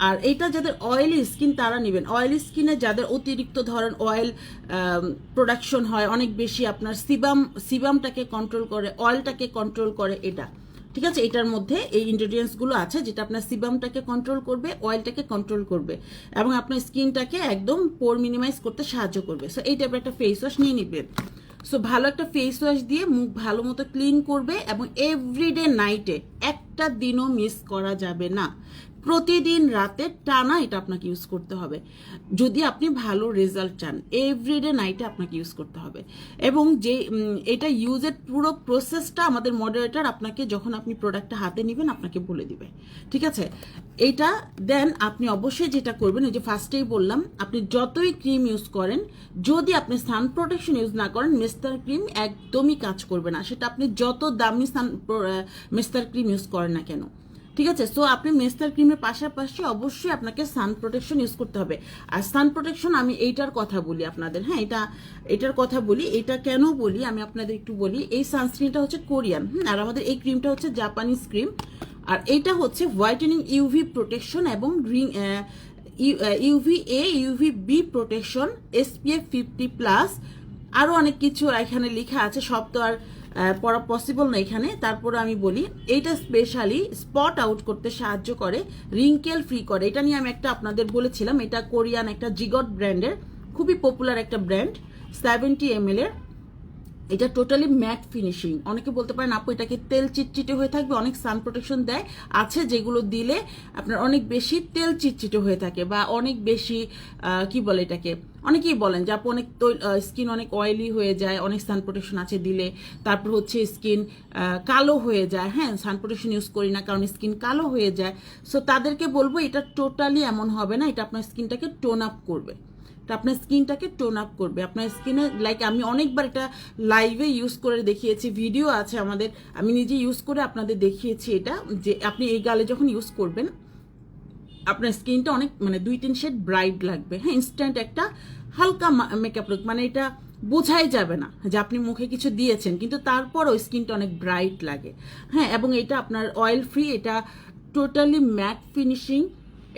আর এইটা যাদের অয়েলি স্কিন তারা নেবেন, অয়েলি স্কিনে যাদের অতিরিক্ত ধরেন অয়েল প্রোডাকশন হয় অনেক বেশি, আপনার সিবামটাকে কন্ট্রোল করে, অয়েলটাকে কন্ট্রোল করে এটা, ঠিক আছে? এটার মধ্যে এই ইনগ্রেডিয়েন্টসগুলো আছে যেটা আপনার সিবামটাকে কন্ট্রোল করবে, অয়েলটাকে কন্ট্রোল করবে, এবং আপনার স্কিনটাকে একদম পোর মিনিমাইজ করতে সাহায্য করবে। সো এই টাইপের একটা ফেস ওয়াশ নিয়ে নিবেন। সো ভালো একটা ফেস ওয়াশ দিয়ে মুখ ভালো মতো ক্লিন করবে, এবং এভরিডে নাইটে একটা দিনও মিস করা যাবে না, প্রতিদিন রাতে টানা এটা আপনাকে ইউজ করতে হবে যদি আপনি ভালো রেজাল্ট চান। এভরিডে নাইটে আপনাকে ইউজ করতে হবে, এবং যে এটা ইউজের পুরো প্রসেসটা আমাদের মডারেটর আপনাকে, যখন আপনি প্রোডাক্টটা হাতে নেবেন আপনাকে বলে দিবে, ঠিক আছে? এইটা দেন আপনি অবশ্যই যেটা করবেন, এই যে ফার্স্টেই বললাম, আপনি যতই ক্রিম ইউজ করেন, যদি আপনি সান প্রোটেকশন ইউজ না করেন, মেস্তার ক্রিম একদমই কাজ করবে না, সেটা আপনি যত দামি মেস্তার ক্রিম ইউজ করেন না কেন, ঠিক আছে? সো আপনি মেস্তার ক্রিমের পাশাপাশি অবশ্যই আপনাকে সান প্রোটেকশন ইউজ করতে হবে। আর সান প্রোটেকশন আমি এইটার কথা বলি আপনাদের, হ্যাঁ, এটার কথা বলি, এটা কেন বলি আমি আপনাদের একটু বলি। এই সানস্ক্রিনটা হচ্ছে কোরিয়ান, আর আমাদের এই ক্রিমটা হচ্ছে জাপানিজ ক্রিম। আর এইটা হচ্ছে হোয়াইটেনিং ইউভি প্রোটেকশন এবং UVA UVB প্রোটেকশন, SPF 50+, আরও অনেক কিছু এখানে লেখা আছে, সব তো আর পড়া পসিবল না এখানে, তারপরে আমি বলি এইটা স্পেশালি স্পট আউট করতে সাহায্য করে, রিঙ্কেল ফ্রি করে। এটা নিয়ে আমি একটা আপনাদের বলেছিলাম, এটা কোরিয়ান একটা জিগট ব্র্যান্ডের, খুবই পপুলার একটা ব্র্যান্ড, 70 ml এর। এটা টোটালি ম্যাট ফিনিশিং। অনেকে বলতে পারেন আপু এটাকে তেল চিটচিটে হয়ে থাকবে, অনেক সান প্রোটেকশন দেয়, আছে যেগুলো দিলে আপনার অনেক বেশি তেল চিটচিটে হয়ে থাকে, বা অনেক বেশি কি বলে এটাকে, অনেকেই বলেন যে আপু অনেক স্কিন অনেক অয়েলি হয়ে যায়, অনেক সান প্রোটেকশন আছে দিলে, তারপর হচ্ছে স্কিন কালো হয়ে যায়, হ্যাঁ, সান প্রোটেকশন ইউজ করি না কারণ স্কিন কালো হয়ে যায়। সো তাদেরকে বলবো এটা টোটালি এমন হবে না, এটা আপনার স্কিনটাকে টোন আপ করবে, এটা আপনার স্কিনটাকে টোন আপ করবে, আপনার স্কিনে লাইক আমি অনেকবার এটা লাইভে ইউজ করে দেখিয়েছি, ভিডিও আছে আমাদের, আমি নিজে ইউজ করে আপনাদের দেখিয়েছি এটা, যে আপনি এই গালে যখন ইউজ করবেন আপনার স্কিনটা অনেক মানে 2-3 শেড ব্রাইট লাগবে। হ্যাঁ, ইনস্ট্যান্ট একটা হালকা মেকআপ লুক, মানে এটা বোঝাই যাবে না যে আপনি মুখে কিছু দিয়েছেন, কিন্তু তারপরও স্কিনটা অনেক ব্রাইট লাগে। হ্যাঁ, এবং এটা আপনার অয়েল ফ্রি, এটা টোটালি ম্যাট ফিনিশিং,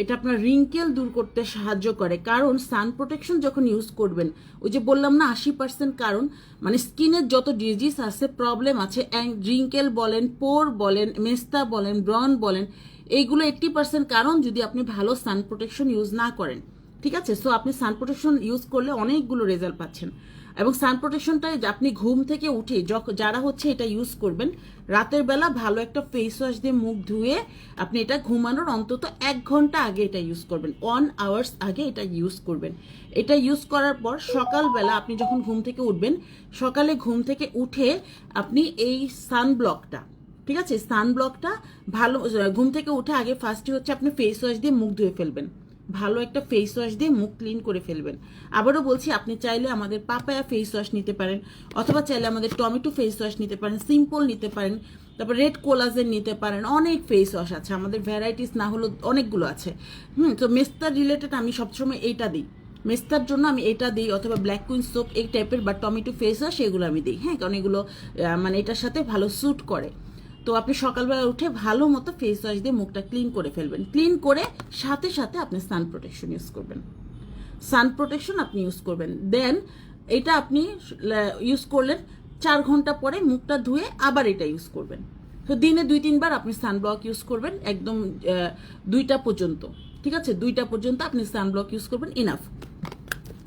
এটা আপনার রিঙ্কেল দূর করতে সাহায্য করে। কারণ সান প্রোটেকশন যখন ইউজ করবেন, ওই যে বললাম না 80% কারণ মানে স্কিনের যত ডিজিজ আছে, প্রবলেম আছে, রিঙ্কেল বলেন, পোর বলেন, মেস্তা বলেন, ব্রন বলেন, এইগুলো 80% কারণ যদি আপনি ভালো সান প্রোটেকশন ইউজ না করেন। ঠিক আছে, সো আপনি সান প্রোটেকশন ইউজ করলে অনেকগুলো রেজাল্ট পাচ্ছেন। এবং সান প্রোটেকশনটাই আপনি ঘুম থেকে উঠে যারা হচ্ছে এটা ইউজ করবেন, রাতের বেলা ভালো একটা ফেস ওয়াশ দিয়ে মুখ ধুয়ে আপনি এটা ঘুমানোর অন্তত 1 ঘন্টা আগে এটা ইউজ করবেন, 1 আওয়ার্স আগে এটা ইউজ করবেন। এটা ইউজ করার পর সকালবেলা আপনি যখন ঘুম থেকে উঠবেন, সকালে ঘুম থেকে উঠে আপনি এই সানব্লকটা, ঠিক আছে, সানব্লকটা ভালো ঘুম থেকে উঠে আগে ফার্স্টে হচ্ছে আপনি ফেস ওয়াশ দিয়ে মুখ ধুয়ে ফেলবেন, ভালো একটা ফেস ওয়াশ দিয়ে মুখ ক্লিন করে ফেলবেন। আবারও বলছি, আপনি চাইলে আমাদের পাপায়া ফেস ওয়াশ নিতে পারেন, অথবা চাইলে আমাদের টমেটো ফেস ওয়াশ নিতে পারেন, সিম্পল নিতে পারেন, তারপর রেড কোলাজেন নিতে পারেন, অনেক ফেস ওয়াশ আছে আমাদের, ভ্যারাইটিস না হলেও অনেকগুলো আছে। তো মেস্তা রিলেটেড আমি সবসময় এইটা দিই, মেস্তার জন্য আমি এটা দিই, অথবা ব্ল্যাক কুইন সোপ এই টাইপের বা টমেটো ফেস ওয়াশ এগুলো আমি দিই। হ্যাঁ, কারণ এগুলো মানে এটার সাথে ভালো স্যুট করে। তো আপনি সকালবেলা উঠে ভালো মতো ফেস ওয়াশ দিয়ে মুখটা ক্লিন করে ফেলবেন, ক্লিন করে সাথে সাথে আপনি সান প্রোটেকশন ইউজ করবেন, সান প্রোটেকশন আপনি ইউজ করবেন। দেন এটা আপনি ইউজ করলেন, 4 ঘন্টা পরে মুখটা ধুয়ে আবার এটা ইউজ করবেন। তো দিনে 2-3 বার আপনি সানব্লক ইউজ করবেন, একদম 2টা পর্যন্ত। ঠিক আছে, 2টা পর্যন্ত আপনি সানব্লক ইউজ করবেন, ইনাফ।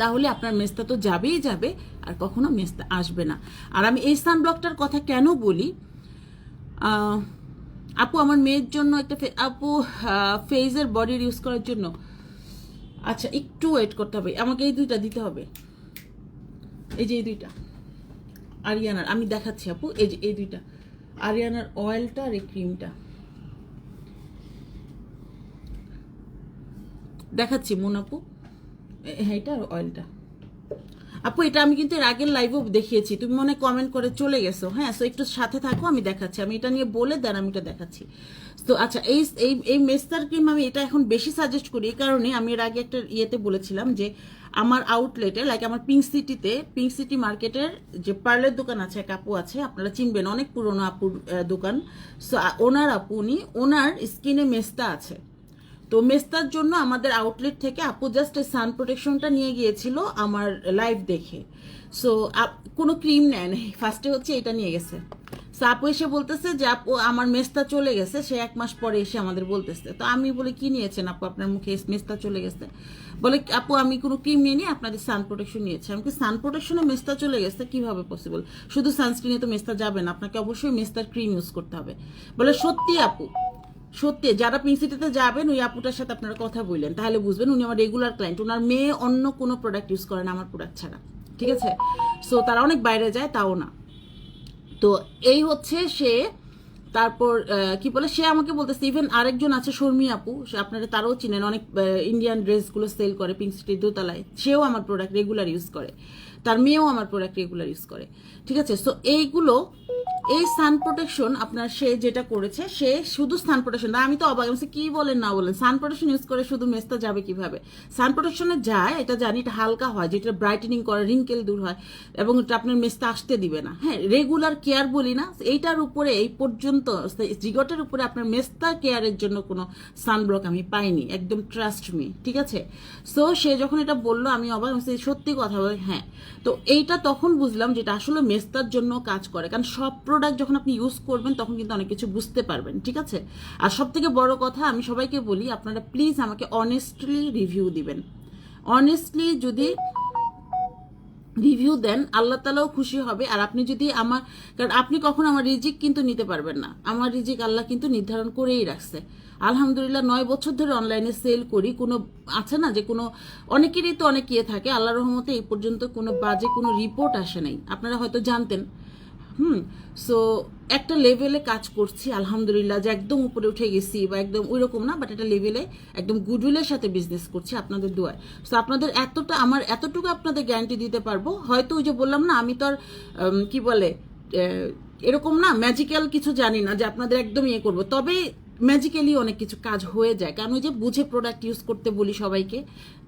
তাহলে আপনার মেস্তা তো যাবেই যাবে, আর কখনো মেস্তা আসবে না। আর আমি এই সানব্লকটার কথা কেন বলি, আপু আমার মেয়ের জন্য একটা আপু ফেজের বডির ইউজ করার জন্য, আচ্ছা একটু ওয়েট করতে হবে, আমাকে এই 2টা দিতে হবে, এই যে এই 2টা আরিয়ানার, আমি দেখাচ্ছি আপু, এই যে এই 2টা আরিয়ানার অয়েলটা আর এই ক্রিমটা দেখাচ্ছি মন আপু, হ্যাঁ এটা আর অয়েলটা। আপু এটা আমি কিন্তু এর আগের লাইভও দেখিয়েছি, তুমি মনে কমেন্ট করে চলে গেছো। হ্যাঁ, সো একটু সাথে থাকো, আমি দেখাচ্ছি, আমি এটা নিয়ে বলে দেন আমি এটা দেখাচ্ছি। তো আচ্ছা, এই এই এই মেস্তার ক্রিম আমি এটা এখন বেশি সাজেস্ট করি, এই কারণে আমি এর আগে একটা ইয়েতে বলেছিলাম যে আমার আউটলেটে লাইক আমার পিঙ্ক সিটি মার্কেটের যে পার্লের দোকান আছে, এক আপু আছে, আপনারা চিনবেন, অনেক পুরনো আপুর দোকান। সো ওনার আপু ওনার স্কিনে মেস্তা আছে, তো মেস্তার জন্য আমাদের আউটলেট থেকে আপু জাস্ট সান প্রোটেকশনটা নিয়ে গিয়েছিল আমার লাইভ দেখে। সো কোনো ক্রিম নেয় নাই, ফার্স্টে হচ্ছে এটা নিয়ে গেছে। সো আপু এসে বলতেছে যে আপু আমার মেস্তা চলে গেছে, সে 1 মাস পরে এসে আমাদের বলতেছে। তো আমি বলি কি নিয়েছেন আপু, আপনার মুখে মেস্তা চলে গেছে? বলে আপু আমি কোনো ক্রিম নিয়ে নিই, আপনাদের সান প্রোটেকশন নিয়েছে। আমি কি সান প্রোটেকশনে মেস্তা চলে গেছে কিভাবে পসিবল? শুধু সানস্ক্রিনে তো মেস্তা যাবে না, আপনাকে অবশ্যই মেস্তার ক্রিম ইউজ করতে হবে। বলে সত্যি আপু, সত্যি যারা পিঙ্ক সিটিতে যাবেন ওই আপুটার সাথে আপনারা কথা বললেন, তাহলে বুঝবেন উনি আমার রেগুলার ক্লায়েন্ট। ওনার মেয়ে অন্য কোনো প্রোডাক্ট ইউজ করে না আমার প্রোডাক্ট ছাড়া, ঠিক আছে? সো তারা অনেক বাইরে যায়, তাও না। তো এই হচ্ছে সে, তারপর কি বলে, সে আমাকে বলতেছে, ইভেন আরেকজন আছে শর্মি আপু, আপনারা তারাও চিনেন, অনেক ইন্ডিয়ান ড্রেসগুলো সেল করে পিঙ্ক সিটির দোতলায়, সেও আমার প্রোডাক্ট রেগুলার ইউজ করে, তার মেয়েও আমার প্রোডাক্ট রেগুলার ইউজ করে। ঠিক আছে, সো এইগুলো, এই সান প্রোটেকশন আপনার সে যেটা করেছে, সে শুধু সান প্রোটেকশন না, আমি তো অবাক, আমি কি বলেন না বলেন, সান প্রোটেকশন ইউজ করে শুধু মেস্তা যাবে কিভাবে? সান প্রোটেকশনে যায়, এটা জানি, এটা হালকা হয়, যেটা ব্রাইটেনিং করে, রিঙ্কেল দূর হয়, এবং এটা আপনার মেস্তা আসতে দিবে না। হ্যাঁ, রেগুলার কেয়ার বলি না, এইটার উপরে এই পর্যন্ত জিগটের উপরে আপনার মেস্তা কেয়ারের জন্য কোনো সানব্লক আমি পাইনি, একদম ট্রাস্ট মি। ঠিক আছে, সো সে যখন এটা বললো আমি অবাক, সত্যি কথা বলে। হ্যাঁ, তো এইটা তখন বুঝলাম যেটা আসলে মেস্তার জন্য কাজ করে, কারণ সব প্রোডাক্ট যখন আপনি ইউজ করবেন তখন কিন্তু অনেক কিছু বুঝতে পারবেন। ঠিক আছে, আর সব থেকে বড় কথা আমি সবাইকে বলি, আপনারা প্লিজ আমাকে অনেস্টলি রিভিউ দিবেন। অনেস্টলি যদি রিভিউ দেন আল্লাহ তালাও খুশি হবে। আর আপনি যদি আমার, কারণ আপনি কখন আমার রিজিক কিন্তু নিতে পারবেন না, আমার রিজিক আল্লাহ কিন্তু নির্ধারণ করেই রাখছে। আলহামদুলিল্লাহ 9 বছর ধরে অনলাইনে সেল করি, কোনো আছে না যে কোনো, অনেকেরই তো অনেক ইয়ে থাকে, আল্লাহর রহমতে এই পর্যন্ত কোনো বাজে কোনো রিপোর্ট আসে নাই। আপনারা হয়তো জানতেন, সো একটা লেভেলে কাজ করছি আলহামদুলিল্লাহ, যে একদম উপরে উঠে গেছি বা একদম ওই রকম না, বাট একটা লেভেলে একদম গুডউইলের সাথে বিজনেস করছি আপনাদের দোয়ায়। সো আপনাদের আমার এতটুকু আপনাদের গ্যারান্টি দিতে পারবো, হয়তো ওই যে বললাম না, আমি তো আর কি বলে এরকম না ম্যাজিক্যাল কিছু জানি না যে আপনাদের একদম ইয়ে করবো, তবে ম্যাজিক্যালি অনেক কিছু কাজ হয়ে যায়, কারণ ওই যে বুঝে প্রোডাক্ট ইউজ করতে বলি সবাইকে,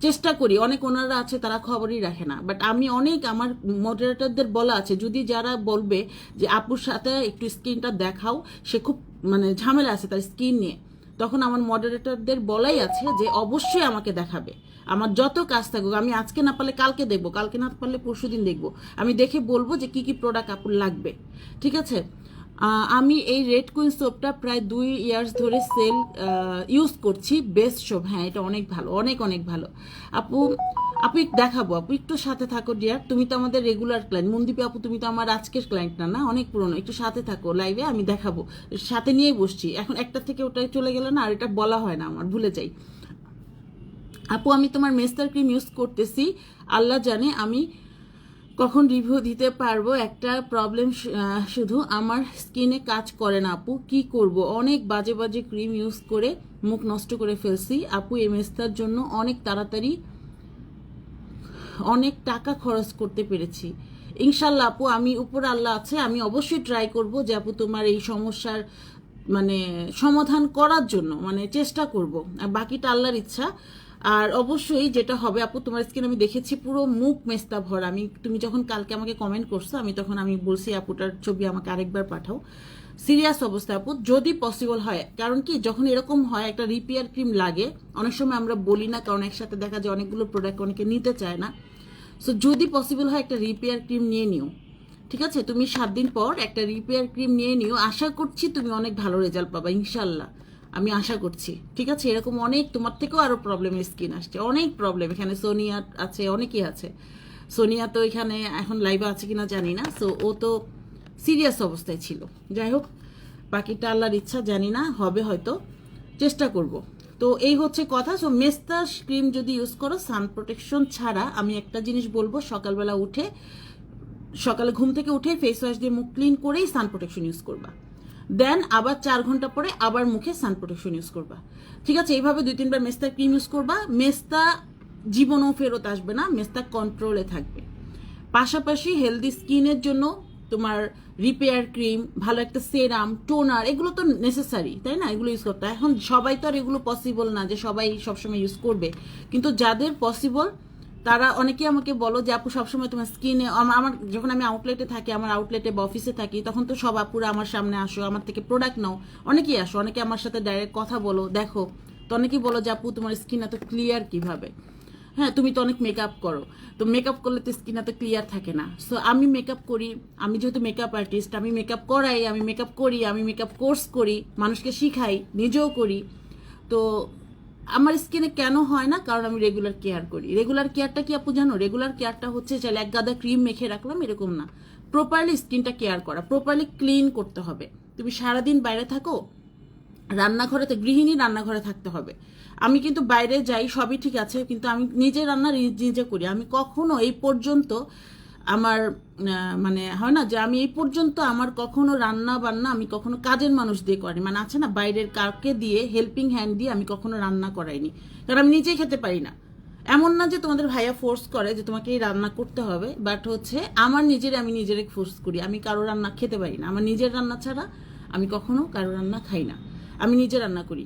চেষ্টা করি। অনেক ওনারা আছে তারা খবরই রাখে না, বাট আমি অনেক আমার মডারেটরদের বলা আছে, যদি যারা বলবে যে আপুর সাথে একটু স্কিনটা দেখাও, সে খুব মানে ঝামেলা আছে তার স্কিন নিয়ে, তখন আমার মডারেটরদের বলাই আছে যে অবশ্যই আমাকে দেখাবে। আমার যত কাজ থাকুক, আমি আজকে না পারলে কালকে দেখবো, কালকে না পারলে পরশুদিন দেখবো, আমি দেখে বলবো যে কি কি প্রোডাক্ট আপুর লাগবে, ঠিক আছে। আমি এই রেড কুইন সোপটা প্রায় 2 ইয়ার্স ধরে সেল ইউজ করছি, বেস্ট সোপ। হ্যাঁ, এটা অনেক ভালো, অনেক অনেক ভালো। আপু আপু দেখাবো, আপু একটু সাথে থাকো ডিয়ার, তুমি তো আমাদের রেগুলার ক্লায়েন্ট। মনদীপী আপু তুমি তো আমার আজকের ক্লায়েন্ট না, না অনেক পুরনো, একটু সাথে থাকো লাইভে, আমি দেখাবো, সাথে নিয়েই বসছি। এখন একটা থেকে ওটাই চলে গেলে না, আর এটা বলা হয় না, আমার ভুলে যাই। আপু আমি তোমার মেস্টার ক্রিম ইউজ করতেছি, আল্লাহ জানে আমি কখন রিভিউ দিতে পারবো। একটা প্রবলেম, শুধু আমার স্কিনে কাজ করে না আপু, কি করব, অনেক বাজে বাজে ক্রিম ইউজ করে মুখ নষ্ট করে ফেলছি আপু। এই মেস্তার জন্য অনেক তাড়াতাড়ি অনেক টাকা খরচ করতে পেরেছি। ইনশাল্লাহ আপু, আমি উপর আল্লাহ আছে, আমি অবশ্যই ট্রাই করব যে আপু তোমার এই সমস্যার মানে সমাধান করার জন্য মানে চেষ্টা করব, আর বাকিটা আল্লাহর ইচ্ছা। আর অবশ্যই যেটা হবে আপু, তোমার স্কিন আমি দেখেছি পুরো মুখ মেস্তা ভরা। তুমি যখন কালকে আমাকে কমেন্ট করছো, তখন আমি বলছি আপুটার ছবি আমাকে আরেকবার পাঠাও। সিরিয়াস অবস্থা আপু, যদি পসিবল হয়, কারণ কি যখন এরকম হয় একটা রিপেয়ার ক্রিম লাগে, অনেক সময় আমরা বলি না, কারণ একসাথে দেখা যায় অনেকগুলো প্রোডাক্ট অনেকে নিতে চায় না। সো যদি পসিবল হয় একটা রিপেয়ার ক্রিম নিয়ে নিও, ঠিক আছে। তুমি 7 দিন পর একটা রিপেয়ার ক্রিম নিয়ে নিও, আশা করছি তুমি অনেক ভালো রেজাল্ট পাবা ইনশাল্লাহ, আমি আশা করছি, ঠিক আছে। এরকম অনেক তোমার থেকেও আরো প্রবলেমের স্কিন আসছে, অনেক প্রবলেম। এখানে সোনিয়া আছে, অনেকেই আছে। সোনিয়া তো এখানে এখন লাইভে আছে কিনা জানি না, সো ও তো সিরিয়াস অবস্থায় ছিল। যাই হোক, বাকিটা আল্লাহর ইচ্ছা, জানি না হবে, হয়তো চেষ্টা করব। তো এই হচ্ছে কথা। সো মেস্তা ক্রিম যদি ইউজ করো সান প্রোটেকশন ছাড়া, আমি একটা জিনিস বলবো, সকালবেলা উঠে, সকালে ঘুম থেকে উঠে ফেস ওয়াশ দিয়ে মুখ ক্লিন করেই সান প্রোটেকশন ইউজ করবা, দেন আবার 4 ঘন্টা পরে আবার মুখে সান প্রোটেকশন ইউজ করবা, ঠিক আছে। এইভাবে 2-3 বার মেস্তা ক্রিম ইউজ করবা। মেস্তা জীবনও ফেরত আসবে না, মেস্তা কন্ট্রোলে থাকবে। পাশাপাশি হেলদি স্কিনের জন্য তোমার রিপেয়ার ক্রিম, ভালো একটা সেরাম, টোনার, এগুলো তো নেসেসারি, তাই না? এগুলো ইউজ করতে। এখন সবাই তো আর এগুলো পসিবল না যে সবাই সবসময় ইউজ করবে, কিন্তু যাদের পসিবল তারা অনেকে আমাকে বলো যে আপু সবসময় তোমার স্কিনে, আমার যখন আমি আউটলেটে থাকি, আমার আউটলেটে বা অফিসে থাকি, তখন তো সব আপুরা আমার সামনে আসো, আমার থেকে প্রোডাক্ট নাও, অনেকেই আসো, অনেকে আমার সাথে ডাইরেক্ট কথা বলো, দেখো, তো অনেকেই বলো যে আপু তোমার স্কিন এত ক্লিয়ার কিভাবে? হ্যাঁ, তুমি তো অনেক মেকআপ করো, তো মেকআপ করলে তো স্কিন এত ক্লিয়ার থাকে না। সো আমি মেকআপ করি, আমি যেহেতু মেকআপ আর্টিস্ট, আমি মেকআপ করাই, আমি মেকআপ করি, আমি মেকআপ কোর্স করি, মানুষকে শিখাই, নিজেও করি। তো আমার স্কিনে কেন হয় না? কারণ আমি রেগুলার কেয়ার করি। রেগুলার কেয়ারটা কি আপু জানো? রেগুলার কেয়ারটা হচ্ছে চাইলে এক গাদা ক্রিম মেখে রাখলাম এরকম না, প্রপারলি স্কিনটা কেয়ার করা, প্রপারলি ক্লিন করতে হবে। তুমি সারাদিন বাইরে থাকো, রান্নাঘরে, গৃহিণী রান্নাঘরে থাকতে হবে। আমি কিন্তু বাইরে যাই, সবই ঠিক আছে, কিন্তু আমি নিজে রান্না নিজে করি। আমি কখনো এই পর্যন্ত আমার মানে হয় না যে আমি এই পর্যন্ত আমার কখনো রান্না বান্না আমি কখনো কাজের মানুষ দিয়ে করিনি, মানে আছে না বাইরের কাউকে দিয়ে, হেল্পিং হ্যান্ড দিয়ে আমি কখনো রান্না করাইনি, কারণ আমি নিজেই খেতে পারি না। এমন না যে তোমাদের ভাইয়া ফোর্স করে যে তোমাকে এই রান্না করতে হবে, বাট হচ্ছে আমার আমি নিজের ফোর্স করি। আমি কারো রান্না খেতে পারি না, আমার নিজের রান্না ছাড়া আমি কখনো কারো রান্না খাই না, আমি নিজে রান্না করি।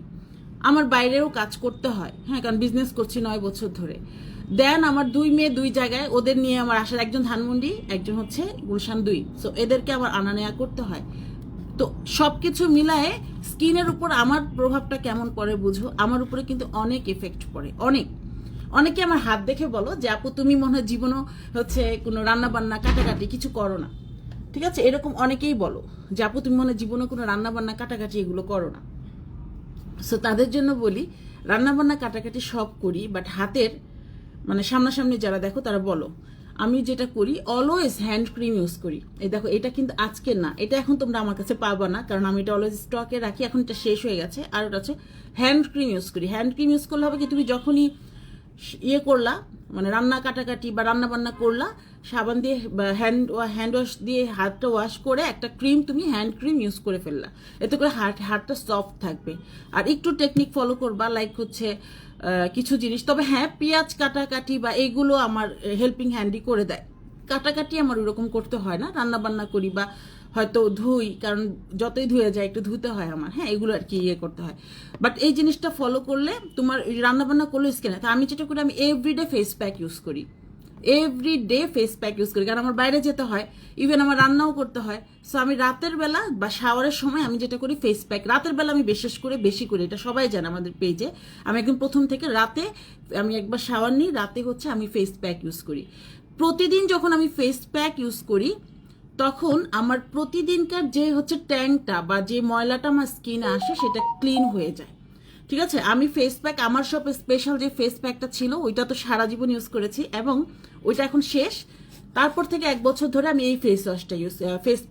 আমার বাইরেও কাজ করতে হয়, হ্যাঁ, কারণ বিজনেস করছি 9 বছর ধরে। দেন আমার 2 মেয়ে 2 জায়গায়, ওদের নিয়ে আমার আসার, একজন ধানমন্ডি, একজন হচ্ছে গুলশান 2, সো এদেরকে আমার আনা নেয়া করতে হয়। তো সবকিছু মিলায়ে স্কিনের উপর আমার প্রভাবটা কেমন পড়ে বুঝো, আমার উপরে কিন্তু অনেক এফেক্ট পড়ে, অনেক। অনেকে আমার হাত দেখে বলো যে আপু তুমি মনে হয় জীবনও হচ্ছে কোনো রান্না বান্না কাটাকাটি কিছু করো না, ঠিক আছে, এরকম অনেকেই বলো যে আপু তুমি মনে হয় জীবনে কোনো রান্না বান্না কাটাকাটি এগুলো করো না। সো তাদের জন্য বলি, রান্নাবান্না কাটাকাটি সব করি, বাট হাতের মানে সামনাসামনি যারা দেখো তারা বলো, আমি যেটা করি অলওয়েজ হ্যান্ড ক্রিম ইউজ করি। এই দেখো, এটা কিন্তু আজকের না, এটা এখন তোমরা আমার কাছে পাবা না, কারণ আমি এটা অলওয়েজ স্টকে রাখি, এখন এটা শেষ হয়ে গেছে। আর ওটা হচ্ছে হ্যান্ড ক্রিম ইউজ করি। হ্যান্ড ক্রিম ইউজ করলে হবে কি, তুমি যখনই ইয়ে করলা, মানে রান্না কাটাকাটি বা রান্না বান্না করলা, সাবান দিয়ে হ্যান্ড ওয়াশ দিয়ে হাতটা ওয়াশ করে একটা ক্রিম তুমি হ্যান্ড ক্রিম ইউজ করে ফেললা, এতে করে হাতটা সফট থাকবে। আর একটু টেকনিক ফলো করবা, লাইক হচ্ছে কিছু জিনিস, তবে হ্যাঁ পেঁয়াজ কাটাকাটি বা এইগুলো আমার হেল্পিং হ্যান্ডই করে দেয়। কাটাকাটি আমার ওরকম করতে হয় না, রান্না বান্না করি বা হয়তো ধুই, কারণ যতই ধুয়ে যায় একটু ধুতে হয় আমার, হ্যাঁ এগুলো আর কি ইয়ে করতে হয়। বাট এই জিনিসটা ফলো করলে তোমার রান্না বান্না করলে স্কিনে, তা আমি যেটা করি আমি এভরিডে ফেস প্যাক ইউজ করি, এভরিডে ফেস প্যাক ইউজ করি, কারণ আমার বাইরে যেতে হয়, ইভেন আমার রান্নাও করতে হয়। সো আমি রাতের বেলা বা শাওয়ারের সময় আমি যেটা করি ফেস প্যাক, রাতের বেলা আমি বিশেষ করে বেশি করি, এটা সবাই জানে আমাদের পেজে, আমি একদম প্রথম থেকে রাতে আমি একবার শাওয়ার নিই, রাতে হচ্ছে আমি ফেস প্যাক ইউজ করি। প্রতিদিন যখন আমি ফেস প্যাক ইউজ করি তখন আমার প্রতিদিনকার যে হচ্ছে ট্যাংটা বা যে ময়লাটা আমার স্কিনে আসে সেটা ক্লিন হয়ে যায়। ঠিক আছে, আমি ফেস প্যাক, আমার সব স্পেশাল যে ফেস প্যাকটা ছিল ওইটা তো সারা জীবন ইউজ করেছি এবং ওইটা এখন শেষ। তারপর থেকে 1 বছর ধরে আমি এই ফেস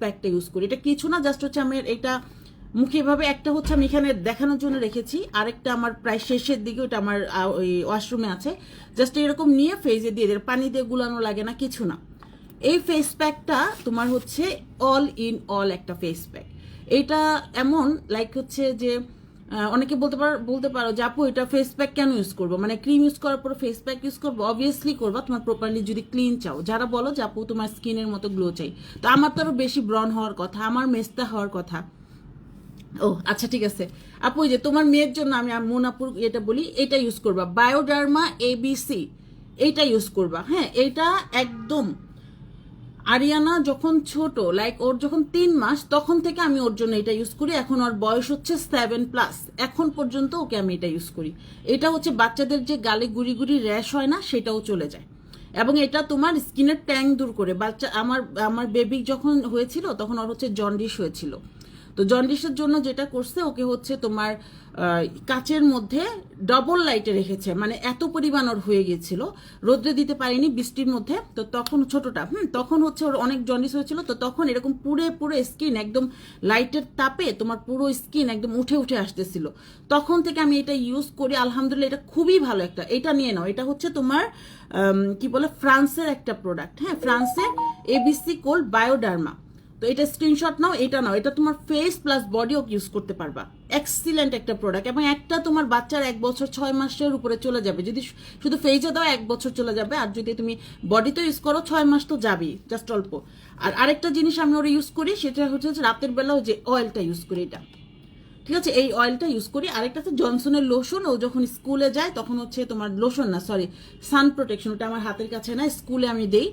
প্যাকটা ইউজ করি। এটা কিছু না, জাস্ট হচ্ছে আমি এটা মুখে এভাবে, একটা হচ্ছে আমি এখানে দেখানোর জন্য রেখেছি, আরেকটা আমার প্রায় শেষের দিকে, ওটা আমার ওই ওয়াশরুমে আছে, জাস্ট এরকম নিয়ে ফেসে দিয়ে দেয়, পানি দিয়ে গুলানো লাগে না, কিছু না। এই ফেস প্যাকটা তোমার হচ্ছে অল ইন অল একটা ফেস প্যাক। এটা এমন লাইক হচ্ছে যে অনেকে বলতে পারো যে আপু এটা ফেস প্যাক কেন ইউজ করবো, মানে ক্রিম ইউজ করার পর ফেস প্যাক ইউজ করবো। অবভিয়াসলি করবা তোমার প্রপারলি যদি ক্লিন চাও, যারা বলো যে আপু তোমার স্কিনের মতো গ্লো চাই, তো আমার তো আরো বেশি ব্রন হওয়ার কথা, আমার মেস্তা হওয়ার কথা। ও আচ্ছা ঠিক আছে আপু, যে তোমার মেয়ের জন্য আমি মোনাপুর এটা বলি, এটা ইউজ করবা, বায়োডার্মা ABC, এইটা ইউজ করবা। হ্যাঁ এটা একদম, আরিয়ানা যখন ছোট, লাইক ওর যখন 3 মাস, তখন থেকে আমি ওর জন্য এটা ইউজ করি, এখন ওর বয়স হচ্ছে 7+, এখন পর্যন্ত ওকে আমি এটা ইউজ করি। এটা হচ্ছে বাচ্চাদের যে গালে গুড়ি গুড়ি র্যাশ হয় না, সেটাও চলে যায় এবং এটা তোমার স্কিনের ট্যাং দূর করে। বাচ্চা আমার বেবি যখন হয়েছিল তখন ওর হচ্ছে জন্ডিস হয়েছিল, তো জন্ডিসের জন্য যেটা করছে ওকে হচ্ছে তোমার কাচের মধ্যে ডবল লাইটে রেখেছে, মানে এত পরিমাণ ওর হয়ে গেছিল, রোদ্রে দিতে পারিনি বৃষ্টির মধ্যে, তো তখন ছোটটা তখন হচ্ছে ওর অনেক জন্ডিস হয়েছিল, তো তখন এরকম পুরো স্কিন একদম লাইটের তাপে তোমার পুরো স্কিন একদম উঠে উঠে আসতেছিল। তখন থেকে আমি এটা ইউজ করি, আলহামদুলিল্লাহ এটা খুবই ভালো একটা, এটা নিয়ে নাও, এটা হচ্ছে তোমার কি বলে ফ্রান্সের একটা প্রোডাক্ট, হ্যাঁ ফ্রান্সের ABC কোল্ড বায়োডার্মা। তো এটা স্ক্রিনশট নাও, এটা নাও, এটা তোমার ফেস প্লাস বডিও ইউজ করতে পারবা, এক্সিলেন্ট একটা প্রোডাক্ট। এবং একটা তোমার বাচ্চার 1 বছর 6 মাসের উপরে চলে যাবে, যদি শুধু ফেসে দাও 1 বছর চলে যাবে, আর যদি তুমি বডিতে ইউজ করো 6 মাস তো যাবেই, জাস্ট অল্প। আর আরেকটা জিনিস আমি ওরা ইউজ করি, সেটা হচ্ছে রাতের বেলাও যে অয়েলটা ইউজ করি, এটা ঠিক আছে, এই অয়েলটা ইউজ করি। আরেকটা হচ্ছে জনসনের লোশন, ও যখন স্কুলে যায় তখন হচ্ছে তোমার লোশন না সরি সান প্রোটেকশন, ওটা আমার হাতের কাছে না, স্কুলে আমি দেই।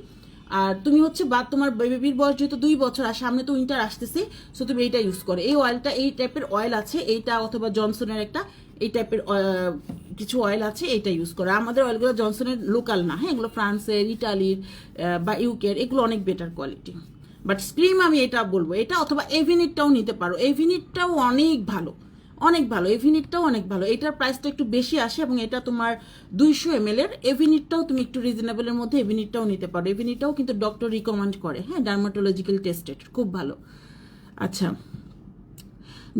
আর তুমি হচ্ছে বা তোমার বেবির বয়স যেহেতু 2 বছর, আর সামনে তো উইন্টার আসতেছে, সো তুমি এইটা ইউজ করো, এই অয়েলটা, এই টাইপের অয়েল আছে এইটা, অথবা জনসনের একটা এই টাইপের কিছু অয়েল আছে, এইটা ইউজ করো। আমাদের অয়েলগুলো জনসনের লোকাল না, হ্যাঁ এগুলো ফ্রান্সের, ইটালির বা ইউকের, এগুলো অনেক বেটার কোয়ালিটি। বাট স্ক্রিম আমি এটা বলবো, এটা অথবা এভিনিটটাও নিতে পারো, এভিনিটটাও অনেক ভালো, অনেক ভালো, এভিনিটটাও অনেক ভালো। এটার প্রাইসটা একটু বেশি আসে এবং এটা তোমার 200 ml এর। এভিনিটটাও তুমি একটু রিজনেবলের মধ্যে এভিনিটটাও নিতে পারো, এভিনিটটাও কিন্তু ডক্টর রিকমেন্ড করে, হ্যাঁ ডার্মাটোলজিক্যাল টেস্টেড, খুব ভালো। আচ্ছা,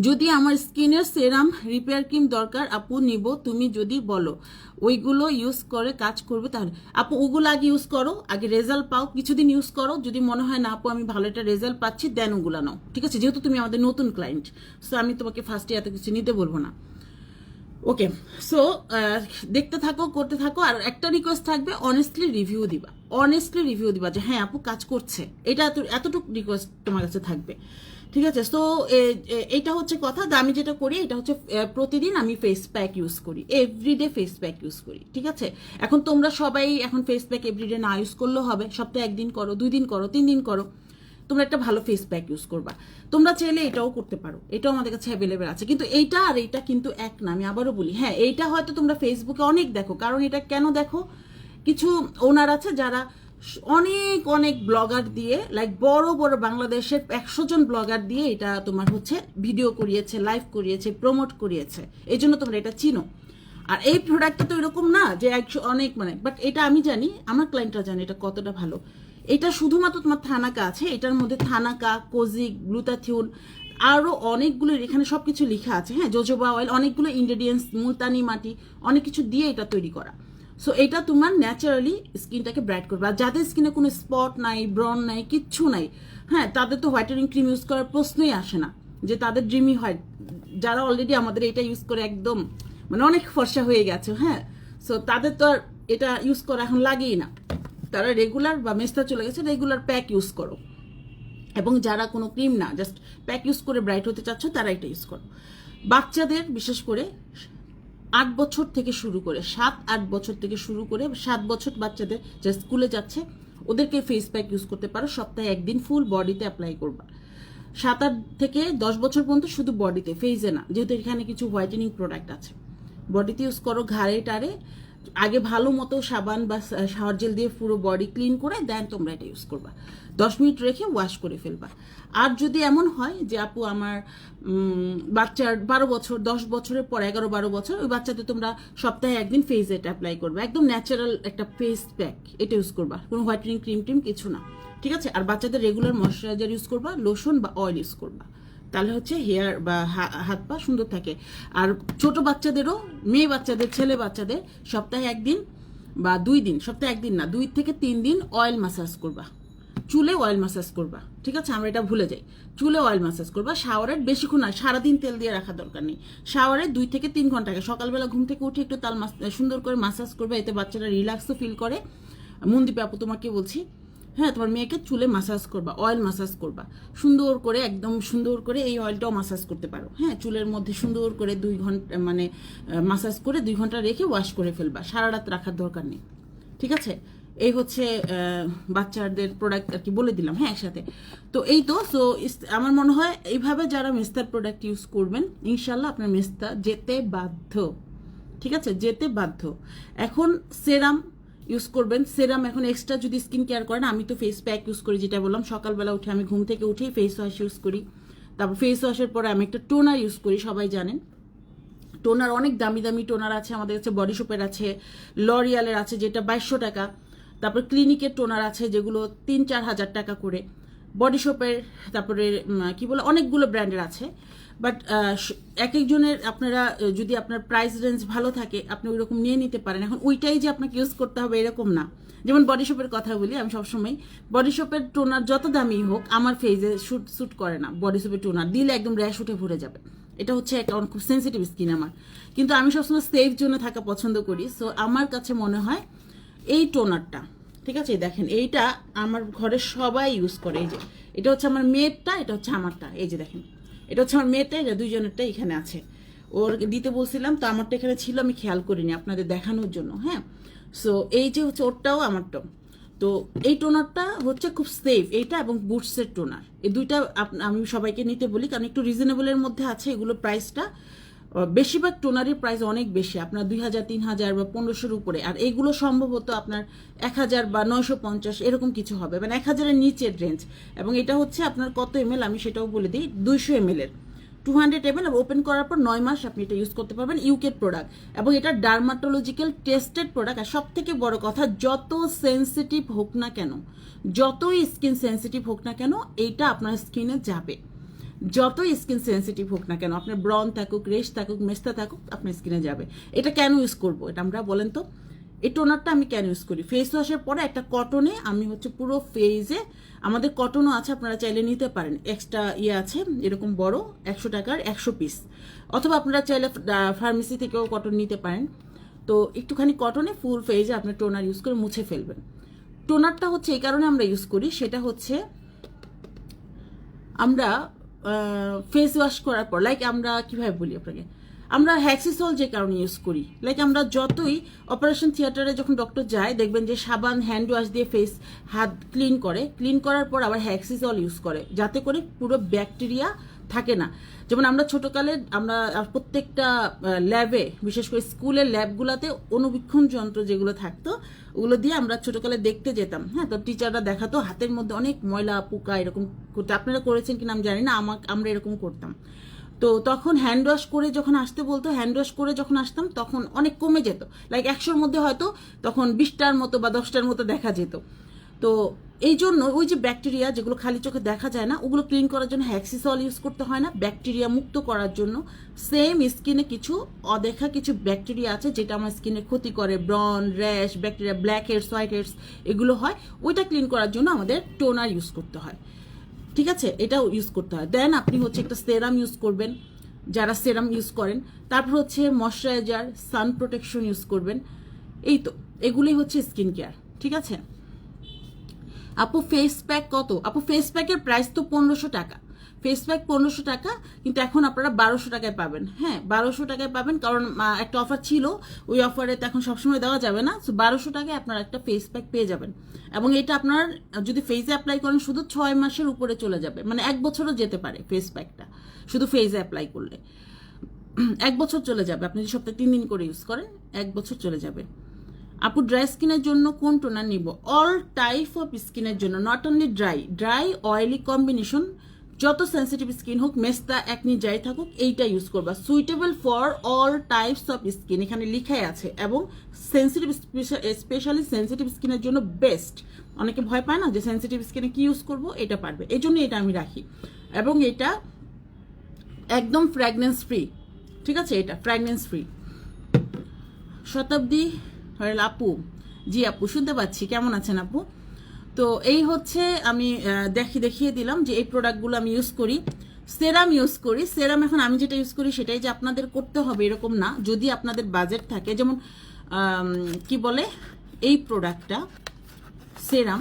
যদি আমার স্কিনের সেরাম রিপেয়ার ক্রিম দরকার আপু নিব, তুমি যদি বলো ওইগুলো ইউজ করে কাজ করবে তাহলে আপু ওগুলো আগে ইউজ করো, আগে রেজাল্ট পাও, কিছুদিন ইউজ করো, যদি মনে হয় না আপু আমি ভালো একটা রেজাল্ট পাচ্ছি, দেন ওগুলো নাও, ঠিক আছে, যেহেতু তুমি আমাদের নতুন ক্লায়েন্ট, সো আমি তোমাকে ফার্স্টে এত কিছু নিতে বলবো না। ওকে, সো দেখতে থাকো, করতে থাকো। আর একটা রিকোয়েস্ট থাকবে, অনেস্টলি রিভিউ দিবা, অনেস্টলি রিভিউ দিবা যে হ্যাঁ আপু কাজ করছে, এটা এতটুকু রিকোয়েস্ট তোমার কাছে থাকবে, ঠিক আছে। সো এটা হচ্ছে কথা। আমি যেটা করি এটা হচ্ছে প্রতিদিন আমি ফেস প্যাক ইউজ করি, এভরিডে ফেস প্যাক ইউজ করি, ঠিক আছে। এখন তোমরা সবাই এখন ফেস প্যাক এভরিডে না ইউজ করলেও হবে, সপ্তাহে 1 দিন করো, 2 দিন করো, 3 দিন করো, তোমরা একটা ভালো ফেস প্যাক ইউজ করবা। তোমরা চাইলে এটাও করতে পারো, এটাও আমাদের কাছে অ্যাভেলেবেল আছে, কিন্তু এইটা আর এইটা কিন্তু এক না, আমি আবারও বলি। হ্যাঁ এইটা হয়তো তোমরা ফেসবুকে অনেক দেখো, কারণ এটা কেন দেখো, কিছু ওনার আছে যারা অনেক অনেক ব্লগার দিয়ে, লাইক বড় বড় বাংলাদেশের 100 জন ব্লগার দিয়ে এটা তোমার হচ্ছে ভিডিও করিয়েছে, লাইভ করিয়েছে, প্রমোট করিয়েছে, এই জন্য তোমরা এটা চিনো। আর এই প্রোডাক্টটা তো এরকম না যে অনেক মানে, বাট এটা আমি জানি, আমার ক্লায়েন্টরা জানে এটা কতটা ভালো। এটা শুধুমাত্র তোমার থানাকা আছে, এটার মধ্যে থানাকা, কোজিক, গ্লুটাথিওন, আরও অনেকগুলো এখানে সবকিছু লেখা আছে, হ্যাঁ জোজোবা অয়েল, অনেকগুলো ইনগ্রেডিয়েন্টস, মুলতানি মাটি, অনেক কিছু দিয়ে এটা তৈরি করা। সো এটা তোমার ন্যাচারালি স্কিনটাকে ব্রাইট করবে। আর যাদের স্কিনে কোনো স্পট নাই, ব্রন নাই, কিচ্ছু নাই, হ্যাঁ, তাদের তো হোয়াইটেনিং ক্রিম ইউজ করার প্রশ্নই আসে না, যে তাদের ড্রিমি হোয়াইট, যারা অলরেডি আমাদের এটা ইউজ করে একদম মানে অনেক ফর্সা হয়ে গেছে, হ্যাঁ, সো তাদের তো আর এটা ইউজ করা এখন লাগেই না। তারা রেগুলার বা মেস্তা চলে গেছে, রেগুলার প্যাক ইউজ করো। এবং যারা কোনো ক্রিম না, জাস্ট প্যাক ইউজ করে ব্রাইট হতে চাচ্ছ, তারা এটা ইউজ করো। বাচ্চাদের বিশেষ করে 8 বছর থেকে শুরু করে 7-8 বছর থেকে শুরু করে 7 বছর বাচ্চাদের যা স্কুলে যাচ্ছে ওদেরকে ফেস প্যাক ইউজ করতে পারো, সপ্তাহে একদিন ফুল বডিতে অ্যাপ্লাই করবা। 7-8 থেকে 10 বছর পর্যন্ত শুধু বডিতে, ফেসে না, যেহেতু এখানে কিছু হোয়াইটেনিং প্রোডাক্ট আছে। বডিতে ইউজ করো, ঘাড়ে টারে আগে ভালো মতো সাবান বা শাওয়ার জেল দিয়ে পুরো বডি ক্লিন করে দেন তোমরা এটা ইউজ করবা। 10 মিনিট রেখে ওয়াশ করে ফেলবা। আর যদি এমন হয় যে আপু আমার বাচ্চার 12 বছর, 10 বছরের পর 11-12 বছর, ওই বাচ্চাদের তোমরা সপ্তাহে একদিন ফেস এটা অ্যাপ্লাই করবা, একদম ন্যাচারাল একটা ফেস প্যাক, এটা ইউজ করবা, কোনো হোয়াইটেনিং ক্রিম টিম কিছু না, ঠিক আছে। আর বাচ্চাদের রেগুলার ময়শ্চারাইজার ইউজ করবা, লোশন বা অয়েল ইউজ করবা, তাহলে হচ্ছে হেয়ার বা হাত পা সুন্দর থাকে। আর ছোট বাচ্চাদেরও, মেয়ে বাচ্চাদের, ছেলে বাচ্চাদের সপ্তাহে একদিন বা 2 দিন, সপ্তাহে একদিন না 2 থেকে 3 দিন অয়েল ম্যাসাজ করবা, চুলে অয়েল ম্যাসাজ করবা, ঠিক আছে, আমরা এটা ভুলে যাই, চুলে অয়েল ম্যাসাজ করবা। শাওয়ারের বেশিক্ষণ না, সারাদিন তেল দিয়ে রাখার দরকার নেই, শাওয়ারে 2 থেকে 3 ঘন্টা আগে সকালবেলা ঘুম থেকে উঠে একটু তাল সুন্দর করে ম্যাসাজ করবে, এতে বাচ্চারা রিল্যাক্সও ফিল করে। মনদীপ আপু তোমাকে বলছি, হ্যাঁ, তোমার মেয়েকে চুলে মাসাজ করবা, অয়েল মাসাজ করবা সুন্দর করে, একদম সুন্দর করে। এই অয়েলটাও মাসাজ করতে পারো, হ্যাঁ, চুলের মধ্যে সুন্দর করে 2 ঘন্টা মানে মাসাজ করে 2 ঘন্টা রেখে ওয়াশ করে ফেলবা, সারা রাত রাখার দরকার নেই, ঠিক আছে। এই হচ্ছে বাচ্চাদের প্রোডাক্ট আর কি বলে দিলাম, হ্যাঁ, একসাথে। তো এই তো, সো আমার মনে হয় এইভাবে যারা মেস্তার প্রোডাক্ট ইউজ করবেন, ইনশাল্লাহ আপনার মেস্তা যেতে বাধ্য, ঠিক আছে, যেতে বাধ্য। এখন সেরাম ইউজ করবেন, সেরাম এখন এক্সট্রা যদি স্কিন কেয়ার করেন, আমি তো ফেস প্যাক ইউজ করি, যেটা বললাম, সকালবেলা উঠে আমি ঘুম থেকে উঠেই ফেস ওয়াশ ইউজ করি। তারপর ফেস ওয়াশের পরে আমি একটা টোনার ইউজ করি, সবাই জানেন টোনার অনেক দামি দামি টোনার আছে আমাদের কাছে, বডি শপের আছে, লরিয়ালের আছে যেটা 2200 টাকা, তারপর ক্লিনিকের টোনার আছে যেগুলো 3-4 হাজার টাকা করে, বডি শপের, তারপরে কি বলে অনেকগুলো ব্র্যান্ডের আছে। বাট এক একজনের আপনারা যদি আপনার প্রাইস রেঞ্জ ভালো থাকে আপনি ওই রকম নিয়ে নিতে পারেন। এখন ওইটাই যে আপনাকে ইউজ করতে হবে এরকম না। যেমন বডি শপের কথা বলি, আমি সবসময় বডি শপের টোনার যত দামি হোক আমার ফেসে স্যুট করে না। বডি শপের টোনার দিলে একদম র্যাশ উঠে ভরে যাবে, এটা হচ্ছে একটা খুব সেন্সিটিভ স্কিন আমার, কিন্তু আমি সবসময় সেফ জোনে থাকা পছন্দ করি। সো আমার কাছে মনে হয় এই টোনারটা, ঠিক আছে, দেখেন এইটা আমার ঘরে সবাই ইউজ করে। এই যে এটা হচ্ছে আমার মেয়েরটা, এটা হচ্ছে আমারটা, এই যে দেখেন এটা হচ্ছে আমার মেয়েরটা, এটা দুইজনেরটা এখানে আছে, ওর দিতে বলছিলাম তো আমারটা এখানে ছিল, আমি খেয়াল করিনি আপনাদের দেখানোর জন্য, হ্যাঁ। সো এই যে হচ্ছে ওরটাও আমারটাও। তো এই টোনারটা হচ্ছে খুব সেফ, এইটা এবং বুটসের টোনার, এই দুইটা আমি সবাইকে নিতে বলি, কারণ একটু রিজনেবলের মধ্যে আছে এগুলো প্রাইসটা। বেশিরভাগ টোনারের প্রাইস অনেক বেশি, আপনার 2000, 3000 বা 1500-র উপরে, আর এগুলো সম্ভবত আপনার 1000 বা 950 এরকম কিছু হবে, মানে 1000-এর নিচের রেঞ্জ। এবং এটা হচ্ছে আপনার কত ml আমি সেটাও বলে দিই, 200 ml এর 200 ml, ওপেন করার পর 9 মাস আপনি এটা ইউজ করতে পারবেন। ইউকের প্রোডাক্ট এবং এটা ডার্মাটোলজিক্যাল টেস্টেড প্রোডাক্ট। আর সব থেকে বড় কথা, যত সেন্সিটিভ হোক না কেন, যতই স্কিন সেন্সিটিভ হোক না কেন, এইটা আপনার স্কিনে যাবে। যতই স্কিন সেন্সিটিভ হোক না কেন, আপনার ব্রন থাকুক, রেশ থাকুক, মেস্তা থাকুক, আপনার স্কিনে যাবে। এটা কেন ইউজ করবো, এটা আমরা বলেন তো। এই টোনারটা আমি কেন ইউজ করি, ফেস ওয়াশের পরে একটা কটনে আমি হচ্ছে পুরো ফেসে, আমাদের কটনও আছে, আপনারা চাইলে নিতে পারেন, এক্সট্রা ইয়ে আছে এরকম বড় 100 টাকার 100 পিস, অথবা আপনারা চাইলে ফার্মেসি থেকেও কটন নিতে পারেন। তো একটুখানি কটনে ফুল ফেসে আপনার টোনার ইউজ করে মুছে ফেলবেন। টোনারটা হচ্ছে এই কারণে আমরা ইউজ করি, সেটা হচ্ছে আমরা ফেস ওয়াশ করার পর, লাইক আমরা কিভাবে বলি আপনাকে, আমরা হ্যাক্সিসল যে কারণে ইউজ করি, লাইক আমরা যতই অপারেশন থিয়েটারে যখন ডক্টর যায় দেখবেন যে সাবান হ্যান্ড ওয়াশ দিয়ে ফেস হাত ক্লিন করে, ক্লিন করার পর আবার হ্যাক্সিসল ইউজ করে, যাতে করে পুরো ব্যাকটেরিয়া থাকে না। যেমন আমরা ছোটকালে আমরা প্রত্যেকটা ল্যাবে, বিশেষ করে স্কুলের ল্যাবগুলোতে অনুবীক্ষণ যন্ত্র যেগুলো থাকতো ওগুলো দিয়ে আমরা ছোটকালে দেখতে যেতাম, হ্যাঁ। তো টিচাররা দেখাতো হাতের মধ্যে অনেক ময়লা পোকা এরকম করতে, আপনারা করেছেন কিনা আমি জানি না, আমরা এরকম করতাম। তো তখন হ্যান্ড ওয়াশ করে যখন আসতে বলতো, হ্যান্ড ওয়াশ করে যখন আসতাম তখন অনেক কমে যেত, লাইক 100-র মধ্যে হয়তো তখন 20টার মতো বা 10টার মতো দেখা যেত। তো এই জন্য ওই যে ব্যাকটেরিয়া যেগুলো খালি চোখে দেখা যায় না, ওগুলো ক্লিন করার জন্য হ্যাক্সিসল ইউজ করতে হয় না, ব্যাকটেরিয়া মুক্ত করার জন্য। সেম স্কিনে কিছু অদেখা কিছু ব্যাকটেরিয়া আছে যেটা আমার স্কিনের ক্ষতি করে, ব্রন, rash, bacteria, black heads, white heads এগুলো হয়, ওইটা ক্লিন করার জন্য আমাদের টোনার ইউজ করতে হয়। ঠিক আছে, এটাও ইউজ করতে হয়। দেন আপনি হচ্ছে একটা সেরাম ইউজ করবেন, যারা সেরাম ইউজ করেন। তারপর হচ্ছে ময়শ্চারাইজার, সান প্রোটেকশন ইউজ করবেন। এই তো এগুলোই হচ্ছে স্কিন কেয়ার। ঠিক আছে আপু, ফেস প্যাক কত? আপু, ফেস প্যাকের প্রাইস তো 1500 টাকা। ফেস প্যাক 1500 টাকা, কিন্তু এখন আপনারা 1200 টাকায় পাবেন। হ্যাঁ, 1200 টাকায় পাবেন, কারণ একটা অফার ছিল, ওই অফারে তো এখন সবসময় দেওয়া যাবে না। সো 1200 টাকায় আপনারা একটা ফেস প্যাক পেয়ে যাবেন। এবং এটা আপনার যদি ফেসে অ্যাপ্লাই করেন শুধু 6 মাসের উপরে চলে যাবে, মানে 1 বছরও যেতে পারে ফেস প্যাকটা শুধু ফেসে অ্যাপ্লাই করলে। 1 বছর চলে যাবে, আপনি যদি সপ্তাহে 3 দিন করে ইউজ করেন 1 বছর চলে যাবে। আপু, ড্রাই স্কিনের জন্য কোন টোনার নিব? অল টাইপ অফ স্কিনের জন্য, not only dry oily combination, যত সেন্সিটিভ স্কিন হোক, মেস্তা, একনি যাই থাকুক, এইটা ইউজ করবা। Suitable for all types of skin এখানে লিখাই আছে, এবং সেন্সিটিভ, স্পেশালি সেন্সিটিভ স্কিনের জন্য বেস্ট। অনেকে ভয় পায় না যে সেন্সিটিভ স্কিনে কি ইউজ করবো, এটা পারবে, এই জন্য এটা আমি রাখি। এবং এটা একদম ফ্র্যাগনেন্স ফ্রি। ঠিক আছে, এটা ফ্র্যাগনেন্স ফ্রি। শতাব্দী আপু, জি আপু শুনতে পাচ্ছি, কেমন আছেন আপু? তো এই হচ্ছে আমি দেখিয়ে দিলাম যে এই প্রোডাক্টগুলো আমি ইউজ করি। সেরাম ইউজ করি, সেরাম এখন আমি যেটা ইউজ করি সেটাই যে আপনাদের করতে হবে এরকম না, যদি আপনাদের বাজেট থাকে। যেমন কি বলে এই প্রোডাক্টটা সেরাম,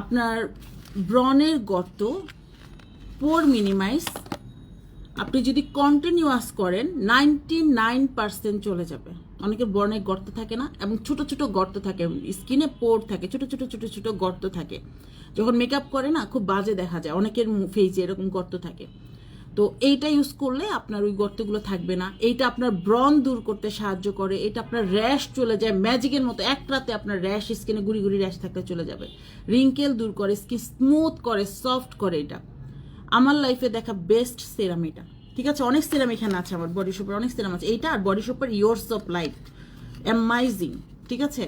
আপনার ব্রনের গর্ত, পোর মিনিমাইজ, আপনি যদি কন্টিনিউয়াস করেন 99% চলে যাবে। অনেকের ব্রণের গর্ত থাকে না, এবং ছোট ছোট গর্ত থাকে, স্কিনে পোর থাকে, ছোট ছোট ছোট ছোট গর্ত থাকে, যখন মেকআপ করে না খুব বাজে দেখা যায়, অনেকের ফেসে এরকম গর্ত থাকে। তো এইটা ইউজ করলে আপনার ওই গর্তগুলো থাকবে না। এইটা আপনার ব্রণ দূর করতে সাহায্য করে, এটা আপনার র্যাশ চলে যায় ম্যাজিকের মতো, এক রাতে আপনার র্যাশ, স্কিনে গুড়ি গুড়ি র্যাশ থাকলে চলে যাবে। রিঙ্কেল দূর করে, স্কিন স্মুথ করে, সফট করে। এটা আমার লাইফে দেখা বেস্ট সেরাম এটা। ঠিক আছে, অনেক সিরাম এখানে আছে, আমার বডি শপের অনেক সিরাম আছে, এইটা আর বডি শপের ইয়োর্স অফ লাইট, অ্যামাইজিং। ঠিক আছে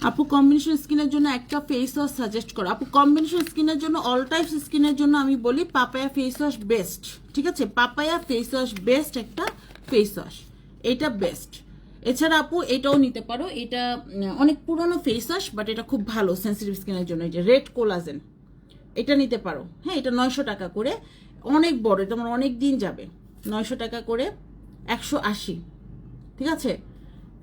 আপু, কম্বিনেশন স্কিনের জন্য একটা ফেস ওয়াশ সাজেস্ট করো। আপু, কম্বিনেশন স্কিনের জন্য, অল টাইপস স্কিনের জন্য আমি বলি পাপায়া ফেস ওয়াশ বেস্ট। ঠিক আছে, পাপায়া ফেস ওয়াশ বেস্ট একটা ফেস ওয়াশ, এটা বেস্ট। এছাড়া আপু এটাও নিতে পারো, এটা অনেক পুরনো ফেস ওয়াশ, বাট এটা খুব ভালো সেন্সিটিভ স্কিনের জন্য। এই যে রেড কোলাজেন, এটা নিতে পারো। হ্যাঁ, এটা 900 টাকা করে, অনেক বড়, এটা আমার অনেক দিন যাবে। 900 টাকা করে, 180। ঠিক আছে,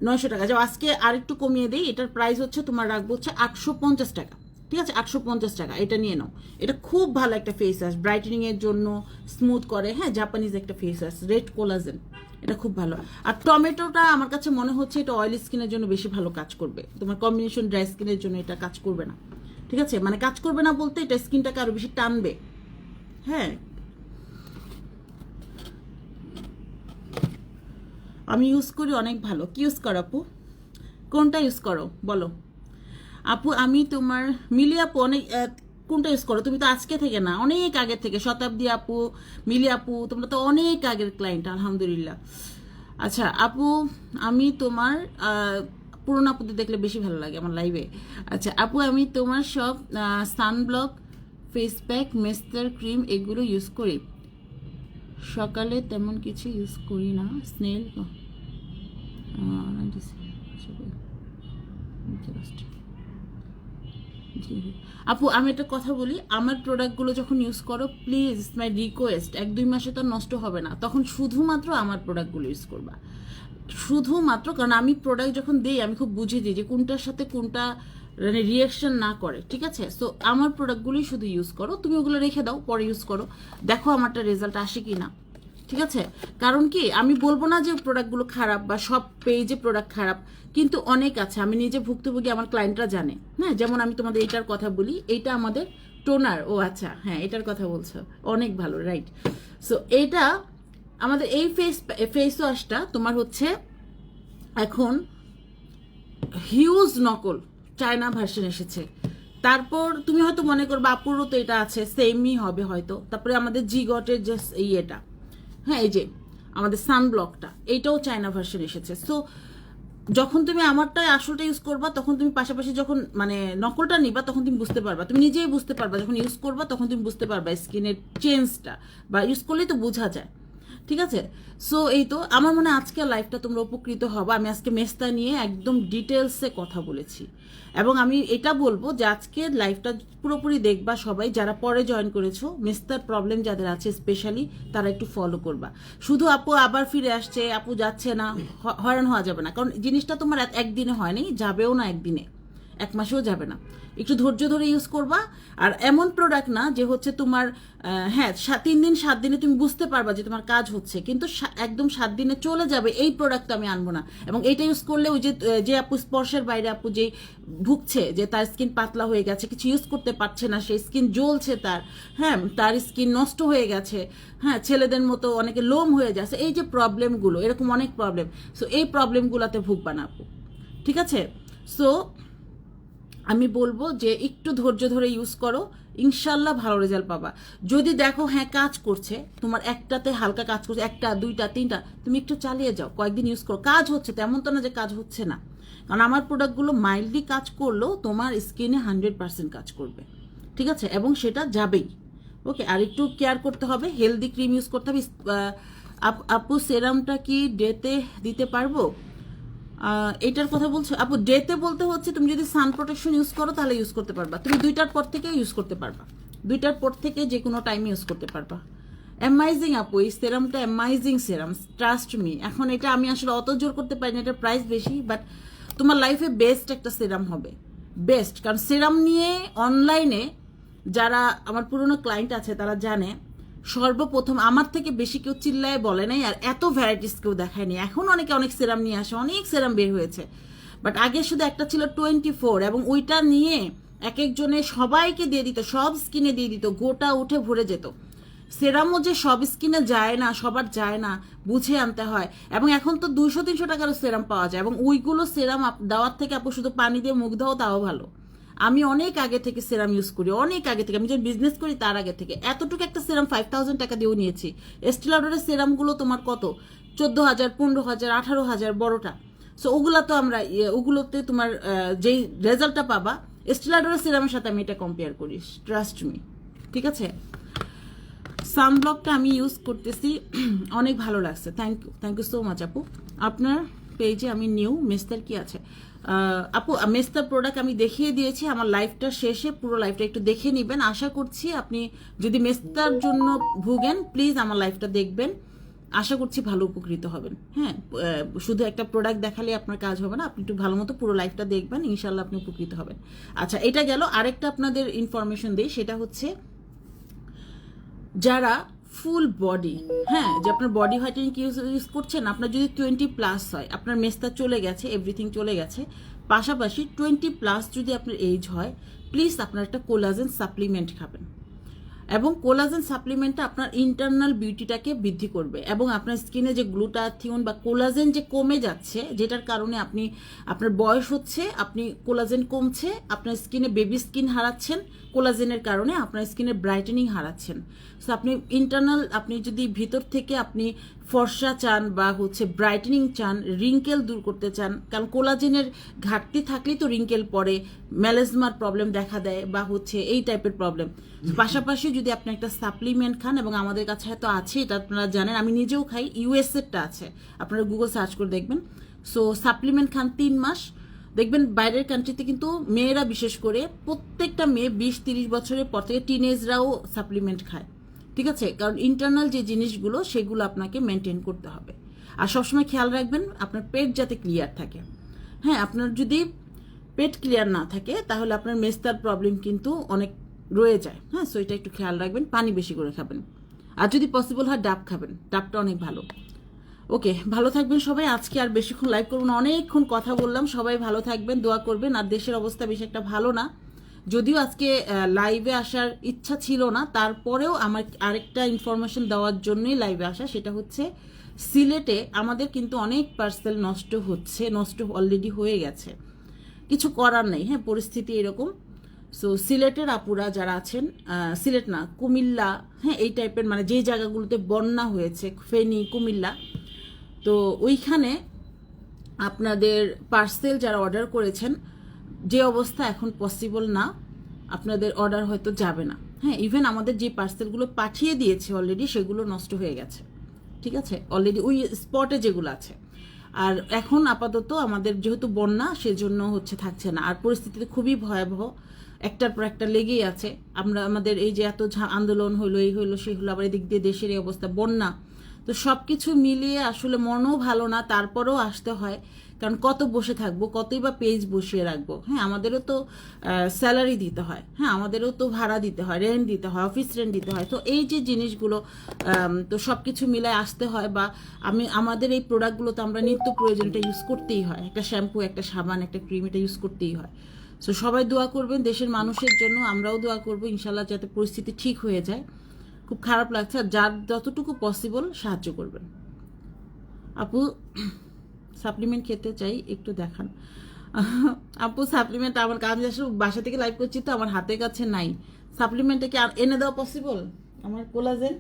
900 টাকা। যাও আজকে আর একটু কমিয়ে দেই, এটার প্রাইস হচ্ছে তোমার রাখবো হচ্ছে 850 টাকা। ঠিক আছে, 850 টাকা, এটা নিয়ে নাও। এটা খুব ভালো একটা ফেস ওয়াশ, ব্রাইটেনিং এর জন্য, স্মুথ করে। হ্যাঁ, জাপানিজ একটা ফেস ওয়াশ, রেড কোলাজেন, এটা খুব ভালো। আর টমেটোটা আমার কাছে মনে হচ্ছে এটা অয়েলি স্কিনের জন্য বেশি ভালো কাজ করবে, তোমার কম্বিনেশন ড্রাই স্কিনের জন্য এটা কাজ করবে না। ঠিক আছে, মানে কাজ করবে না বলতে এটা স্কিনটাকে আরো বেশি টানবে। হ্যাঁ, আমি ইউজ করি, অনেক ভালো। কি ইউজ করো আপু? কোনটা ইউজ করো বলো? আপু, আমি তোমার মিলি আপু, অনেক কোনটা ইউজ করো? তুমি তো আজকে থেকে না, অনেক আগে থেকে। শতাব্দী আপু, মিলি আপু, তোমরা তো অনেক আগের ক্লায়েন্ট, আলহামদুলিল্লাহ। আচ্ছা আপু, আমি তোমার পুরোনো আপুদের দেখলে বেশি ভালো লাগে আমার লাইভে। আচ্ছা আপু, আমি তোমার সব সানব্লক, ফেস প্যাক, মেস্টার ক্রিম এগুলো ইউজ করি। সকালে তেমন কিছু ইউজ করি না। স্নেল আপু, আমি একটা কথা বলি, আমার প্রোডাক্টগুলো যখন ইউজ করো প্লিজ, মাই রিকোয়েস্ট, 1-2 মাসে তো নষ্ট হবে না, তখন শুধুমাত্র আমার প্রোডাক্টগুলো ইউজ করবা, শুধুমাত্র। কারণ আমি প্রোডাক্ট যখন দিই আমি খুব বুঝে দিই যে কোনটার সাথে কোনটা মানে রিয়াকশন না করে। ঠিক আছে, সো আমার প্রোডাক্টগুলোই শুধু ইউজ করো, তুমি ওগুলো রেখে দাও, পরে ইউজ করো, দেখো আমারটা রেজাল্ট আসে কি না। ঠিক আছে, কারণ কি আমি বলবো না যে প্রোডাক্টগুলো খারাপ বা সব পেজে প্রোডাক্ট খারাপ, কিন্তু অনেক আছে, আমি নিজে ভুক্তভোগী, আমার ক্লায়েন্টরা জানে। হ্যাঁ, যেমন আমি তোমাদের এইটার কথা বলি, এইটা আমাদের টোনার। ও আচ্ছা, হ্যাঁ এটার কথা বলছো, অনেক ভালো, রাইট। সো এইটা আমাদের এই ফেস ওয়াশটা তোমার হচ্ছে এখন হিউজ নকল চায়না ভার্সন এসেছে। তারপর তুমি হয়তো মনে করবে আপুরও তো এটা আছে, সেমই হবে হয়তো। তারপরে আমাদের জিগটের যে ইয়েটা, হ্যাঁ এই যে আমাদের সানব্লকটা, এইটাও চায়না ভার্সন এসেছে। সো যখন তুমি আমারটাই আসলটা ইউজ করবা তখন তুমি পাশাপাশি যখন মানে নকলটা নিবা তখন তুমি বুঝতে পারবা, তুমি নিজেই বুঝতে পারবা, যখন ইউজ করবা তখন তুমি বুঝতে পারবা স্কিনের চেঞ্জটা, বা ইউজ করলেই তো বোঝা যায়। ঠিক আছে, সো এই তো আমার মনে হয় আজকের লাইফটা তোমরা উপকৃত হবা। আমি আজকে মেস্তা নিয়ে একদম ডিটেলসে কথা বলেছি, এবং আমি এটা বলবো যে আজকের লাইফটা পুরোপুরি দেখবা সবাই, যারা পরে জয়েন করেছো। মেস্তার প্রবলেম যাদের আছে স্পেশালি তারা একটু ফলো করবা। শুধু আপু আবার ফিরে আসছে, আপু যাচ্ছে না, হয়রান হওয়া যাবে না, কারণ জিনিসটা তোমার একদিনে হয়নি, যাবেও না একদিনে, এক মাসেও যাবে না। একটু ধৈর্য ধরে ইউজ করবা। আর এমন প্রোডাক্ট না যে হচ্ছে তোমার হ্যাঁ 3 দিন 7 দিনে তুমি বুঝতে পারবা যে তোমার কাজ হচ্ছে, কিন্তু একদম 7 দিনে চলে যাবে এই প্রোডাক্ট আমি আনবো না। এবং এটা ইউজ করলে ওই যে আপু স্পর্শের বাইরে আপু যে ভুগছে, যে তার স্কিন পাতলা হয়ে গেছে, কিছু ইউজ করতে পারছে না, সেই স্কিন জ্বলছে তার, হ্যাঁ তার স্কিন নষ্ট হয়ে গেছে, হ্যাঁ ছেলেদের মতো অনেকে লোম হয়ে যাচ্ছে, এই যে প্রবলেমগুলো, এরকম অনেক প্রবলেম। সো এই প্রবলেমগুলোতে ভুগবা না আপু, ঠিক আছে? সো আমি বলবো যে একটু ধৈর্য ধরে ইউজ করো, ইনশাল্লাহ ভালো রেজাল্ট পাবা। যদি দেখো হ্যাঁ কাজ করছে, তোমার একটাতে হালকা কাজ করছে, একটা দুইটা তিনটা, তুমি একটু চালিয়ে যাও, কয়েকদিন ইউজ করো, কাজ হচ্ছে, তেমন তো না যে কাজ হচ্ছে না। কারণ আমার প্রোডাক্টগুলো মাইল্ডলি কাজ করলেও তোমার স্কিনে 100% কাজ করবে, ঠিক আছে? এবং সেটা যাবেই। ওকে, আর একটু কেয়ার করতে হবে, হেলদি ক্রিম ইউজ করতে হবে। আপু সেরামটা কি ডেতে দিতে পারবো? এটার কথা বলছো আপু? ডেতে বলতে হচ্ছে তুমি যদি সান প্রোটেকশন ইউজ করো তাহলে ইউজ করতে পারবা, তুমি 2টার পর থেকে ইউজ করতে পারবা, 2টার পর থেকে যে কোনো টাইমে ইউজ করতে পারবা। অ্যামাইজিং আপু, এই সেরামটা অ্যামাইজিং সেরাম, ট্রাস্ট মি। এখন এটা আমি আসলে অত জোর করতে পারি না, এটার প্রাইস বেশি, বাট তোমার লাইফে বেস্ট একটা সেরাম হবে, বেস্ট। কারণ সেরাম নিয়ে অনলাইনে যারা আমার পুরনো ক্লায়েন্ট আছে তারা জানে, সর্বপ্রথম আমার থেকে বেশি কেউ চিল্লায় বলে নাই, আর এত ভ্যারাইটিস কেউ দেখায়নি। এখন অনেকে অনেক সেরাম নিয়ে আসে, অনেক সেরাম বের হয়েছে, বাট আগে শুধু একটা ছিল 24, এবং ওইটা নিয়ে এক একজনে সবাইকে দিয়ে দিত, সব স্কিনে দিয়ে দিত, গোটা উঠে ভরে যেত। সেরামও যে সব স্কিনে যায় না, সবার যায় না, বুঝে আনতে হয়। এবং এখন তো 200-300 টাকারও সেরাম পাওয়া যায়, এবং ওইগুলো সেরাম দেওয়ার থেকে আপু শুধু পানি দিয়ে মুখ দাও, তাও ভালো। আমি অনেক আগে থেকে সেরাম ইউজ করি, অনেক আগে থেকে, আমি যে বিজনেস করি তার আগে থেকে। এতটুকু একটা সেরাম 5000 টাকা দিয়েও নিয়েছি। এস্টি লাউডারের সেরামগুলো তোমার কত 14,000, 15,000, 18,000 বড়টা। সো ওগুলা তো আমরা ওগুলোতে তোমার যেই রেজাল্টটা পাবা, এস্টি লাউডারের সেরামের সাথে আমি এটা কম্পেয়ার করি, ট্রাস্ট মি, ঠিক আছে? সানব্লকটা আমি ইউজ করতেছি, অনেক ভালো লাগছে, থ্যাংক ইউ সো মাচ আপু। আপনার পেজে আমি নিউ, মেস্তার কি আছে? আপু মেস্তার প্রোডাক্ট আমি দেখিয়ে দিয়েছি আমার লাইফটা শেষে, পুরো লাইফটা একটু দেখে নেবেন। আশা করছি আপনি যদি মেস্তার জন্য ভুগেন, প্লিজ আমার লাইফটা দেখবেন, আশা করছি ভালো উপকৃত হবেন। হ্যাঁ, শুধু একটা প্রোডাক্ট দেখালে আপনার কাজ হবে না, আপনি একটু ভালো মতো পুরো লাইফটা দেখবেন, ইনশাল্লাহ আপনি উপকৃত হবেন। আচ্ছা, এটা গেল। আরেকটা আপনাদের ইনফরমেশন দিই, সেটা হচ্ছে যারা ফুল বডি, হ্যাঁ যে আপনার বডি হোয়াইটেনিং ইউজ করছেন, আপনার যদি 20+ হয়, আপনার মেস্তা চলে গেছে, এভরিথিং চলে গেছে, পাশাপাশি 20+ যদি আপনার এজ হয়, প্লিজ আপনার একটা কোলাজেন সাপ্লিমেন্ট খাবেন। এবং কোলাজেন সাপ্লিমেন্টটা আপনার ইন্টারনাল বিউটিটাকে বৃদ্ধি করবে, এবং আপনার স্কিনে যে গ্লুটাথিওন বা কোলাজেন যে কমে যাচ্ছে, যেটার কারণে আপনি আপনার বয়স হচ্ছে, আপনি কোলাজেন কমছে, আপনার স্কিনে বেবি স্কিন হারাচ্ছেন, কোলাজেনের কারণে আপনার স্কিনে ব্রাইটেনিং হারাচ্ছেন। সো আপনি ইন্টারনাল, আপনি যদি ভিতর থেকে আপনি ফর্সা চান বা হচ্ছে ব্রাইটেনিং চান, রিঙ্কেল দূর করতে চান, কারণ কোলাজেনের ঘাটতি থাকলেই তো রিঙ্কেল পড়ে, ম্যালেজমার প্রবলেম দেখা দেয়, বা হচ্ছে এই টাইপের প্রবলেম। পাশাপাশি যদি আপনি একটা সাপ্লিমেন্ট খান, এবং আমাদের কাছে হয়তো আছে, এটা আপনারা জানেন, আমি নিজেও খাই, ইউএসএরটা আছে, আপনারা গুগল সার্চ করে দেখবেন। সো সাপ্লিমেন্ট খান 3 মাস, দেখবেন বাইরের কান্ট্রিতে কিন্তু মেয়েরা বিশেষ করে প্রত্যেকটা মেয়ে 20-30 বছরের পর থেকে টিনেজরাও সাপ্লিমেন্ট খায়, ঠিক আছে? কারণ ইন্টারনাল যে জিনিসগুলো সেগুলো আপনাকে মেনটেন করতে হবে। আর সবসময় খেয়াল রাখবেন আপনার পেট যাতে ক্লিয়ার থাকে। হ্যাঁ, আপনার যদি পেট ক্লিয়ার না থাকে তাহলে আপনার মেস্তার প্রবলেম কিন্তু অনেক রয়ে যায়। হ্যাঁ, সো এটা একটু খেয়াল রাখবেন, পানি বেশি করে খাবেন, আর যদি পসিবল হয় ডাব খাবেন, ডাবটা অনেক ভালো। ওকে, ভালো থাকবেন সবাই। আজকে আর বেশিক্ষণ লাইভ করবো না, অনেকক্ষণ কথা বললাম। সবাই ভালো থাকবেন, দোয়া করবেন। আর দেশের অবস্থা বেশি একটা ভালো না, যদিও আজকে লাইভে আসার ইচ্ছা ছিল না, তারপরেও আমার আরেকটা ইনফরমেশন দেওয়ার জন্যই লাইভে আসা। সেটা হচ্ছে সিলেটে আমাদের কিন্তু অনেক পার্সেল নষ্ট হচ্ছে, নষ্ট অলরেডি হয়ে গেছে, কিছু করার নেই। হ্যাঁ, পরিস্থিতি এরকম। সো সিলেটের আপুরা যারা আছেন, সিলেট না কুমিল্লা, হ্যাঁ এই টাইপের মানে যেই জায়গাগুলোতে বন্যা হয়েছে, ফেনী, কুমিল্লা, তো ওইখানে আপনাদের পার্সেল যারা অর্ডার করেছেন, যে অবস্থা এখন পসিবল না, আপনাদের অর্ডার হয়তো যাবে না। হ্যাঁ, ইভেন আমাদের যে পার্সেলগুলো পাঠিয়ে দিয়েছে অলরেডি, সেগুলো নষ্ট হয়ে গেছে। ঠিক আছে, অলরেডি ওই স্পটে যেগুলো আছে। আর এখন আপাতত আমাদের যেহেতু বন্যা, সেজন্য হচ্ছে থাকছে না। আর পরিস্থিতিতে খুবই ভয়াবহ, একটার পর একটা লেগেই আছে। আমরা আমাদের এই যে এত আন্দোলন হলো, এই হলো সেই হলো, আবার এদিক দিয়ে দেশের এই অবস্থা, বন্যা, তো সব কিছু মিলিয়ে আসলে মনও ভালো না, তারপরেও আসতে হয়। কারণ কত বসে থাকবো, কতই বা পেজ বসিয়ে রাখবো। হ্যাঁ, আমাদেরও তো স্যালারি দিতে হয়, হ্যাঁ আমাদেরও তো ভাড়া দিতে হয়, রেন্ট দিতে হয়, অফিস রেন্ট দিতে হয়। তো এই যে জিনিসগুলো, তো সব কিছু মিলায় আসতে হয়। বা আমাদের এই প্রোডাক্টগুলো তো আমরা নিত্য প্রয়োজনটা ইউজ করতেই হয়, একটা শ্যাম্পু, একটা সাবান, একটা ক্রিম, এটা ইউজ করতেই হয়। সো সবাই দোয়া করবেন দেশের মানুষের জন্য, আমরাও দোয়া করবো ইনশাল্লাহ যাতে পরিস্থিতি ঠিক হয়ে যায়। খুব খারাপ লাগছে, আর যার যতটুকু পসিবল সাহায্য করবেন। আপু সাপ্লিমেন্ট খেতে চাই, একটু দেখান। আপু সাপ্লিমেন্ট আমার কাজ, আসলে বাসা থেকে লাইভ করছি তো আমার হাতের কাছে নাই। সাপ্লিমেন্টটা কি আর এনে দেওয়া পসিবল? আমার কোলাজেন,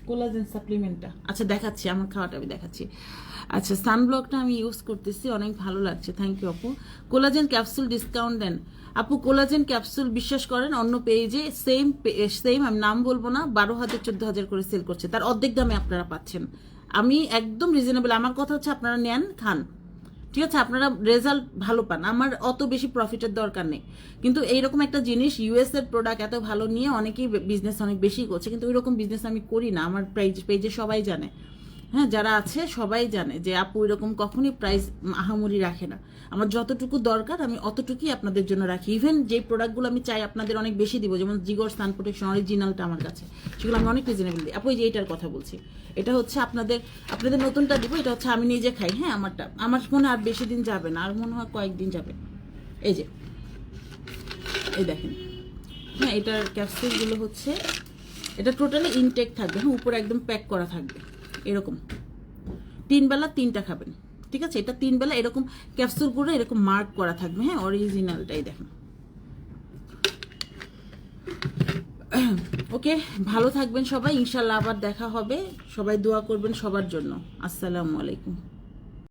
কোলাজেন সাপ্লিমেন্টটা, আচ্ছা দেখাচ্ছি, আমার খাওয়াটা আমি দেখাচ্ছি। আচ্ছা, সানব্লকটা আমি ইউজ করতেছি, অনেক ভালো লাগছে, থ্যাংক ইউ আপু। কোলাজেন ক্যাপসুল ডিসকাউন্ট দেন আপু। কোলাজেন ক্যাপসুল বিশ্বাস করেন অন্য পেজে সেম আমি নাম বলবো না, 12,000 14,000 করে সেল করছে, তার অর্ধেক দামে আপনারা পাচ্ছেন। আমি একদম রিজনেবল, আমার কথা হচ্ছে আপনারা নেন, খান, ঠিক আছে, আপনারা রেজাল্ট ভালো পান, আমার অত বেশি প্রফিটের দরকার নেই। কিন্তু এইরকম একটা জিনিস, ইউএস এর প্রোডাক্ট এত ভালো নিয়ে অনেকেই বিজনেস অনেক বেশি করছে, কিন্তু ওইরকম বিজনেস আমি করি না। আমার পেজে সবাই জানে, হ্যাঁ যারা আছে সবাই জানে যে আপু এরকম কখনই প্রাইস আহামরি রাখে না। আমার যতটুকু দরকার আমি অতটুকুই আপনাদের জন্য রাখি। ইভেন যে প্রোডাক্টগুলো আমি চাই আপনাদের অনেক বেশি দিব, যেমন জিগর সান প্রোটেকশন অরিজিনালটা আমার কাছে, সেগুলো আমি অনেক রিজনেবল দিই। আপু এই যে এইটার কথা বলছি, এটা হচ্ছে আপনাদের নতুনটা দিব, এটা হচ্ছে আমি নিজে খাই। হ্যাঁ, আমারটা আমার মনে হয় আর বেশি দিন যাবে না, আর মনে হয় কয়েকদিন যাবে। এই যে এই দেখেন, হ্যাঁ এটার ক্যাপসুলগুলো হচ্ছে, এটা টোটালি ইনটেক থাকবে, হ্যাঁ উপরে একদম প্যাক করা থাকবে এরকম, 3 বেলা 3টা খাবেন, ঠিক আছে, এটা 3 বেলা এরকম ক্যাপসুলগুলো এরকম মার্ক করা থাকবে, হ্যাঁ অরিজিনালটাই দেখেন। ওকে, ভালো থাকবেন সবাই, ইনশাল্লাহ আবার দেখা হবে, সবাই দোয়া করবেন সবার জন্য। আসসালামু আলাইকুম।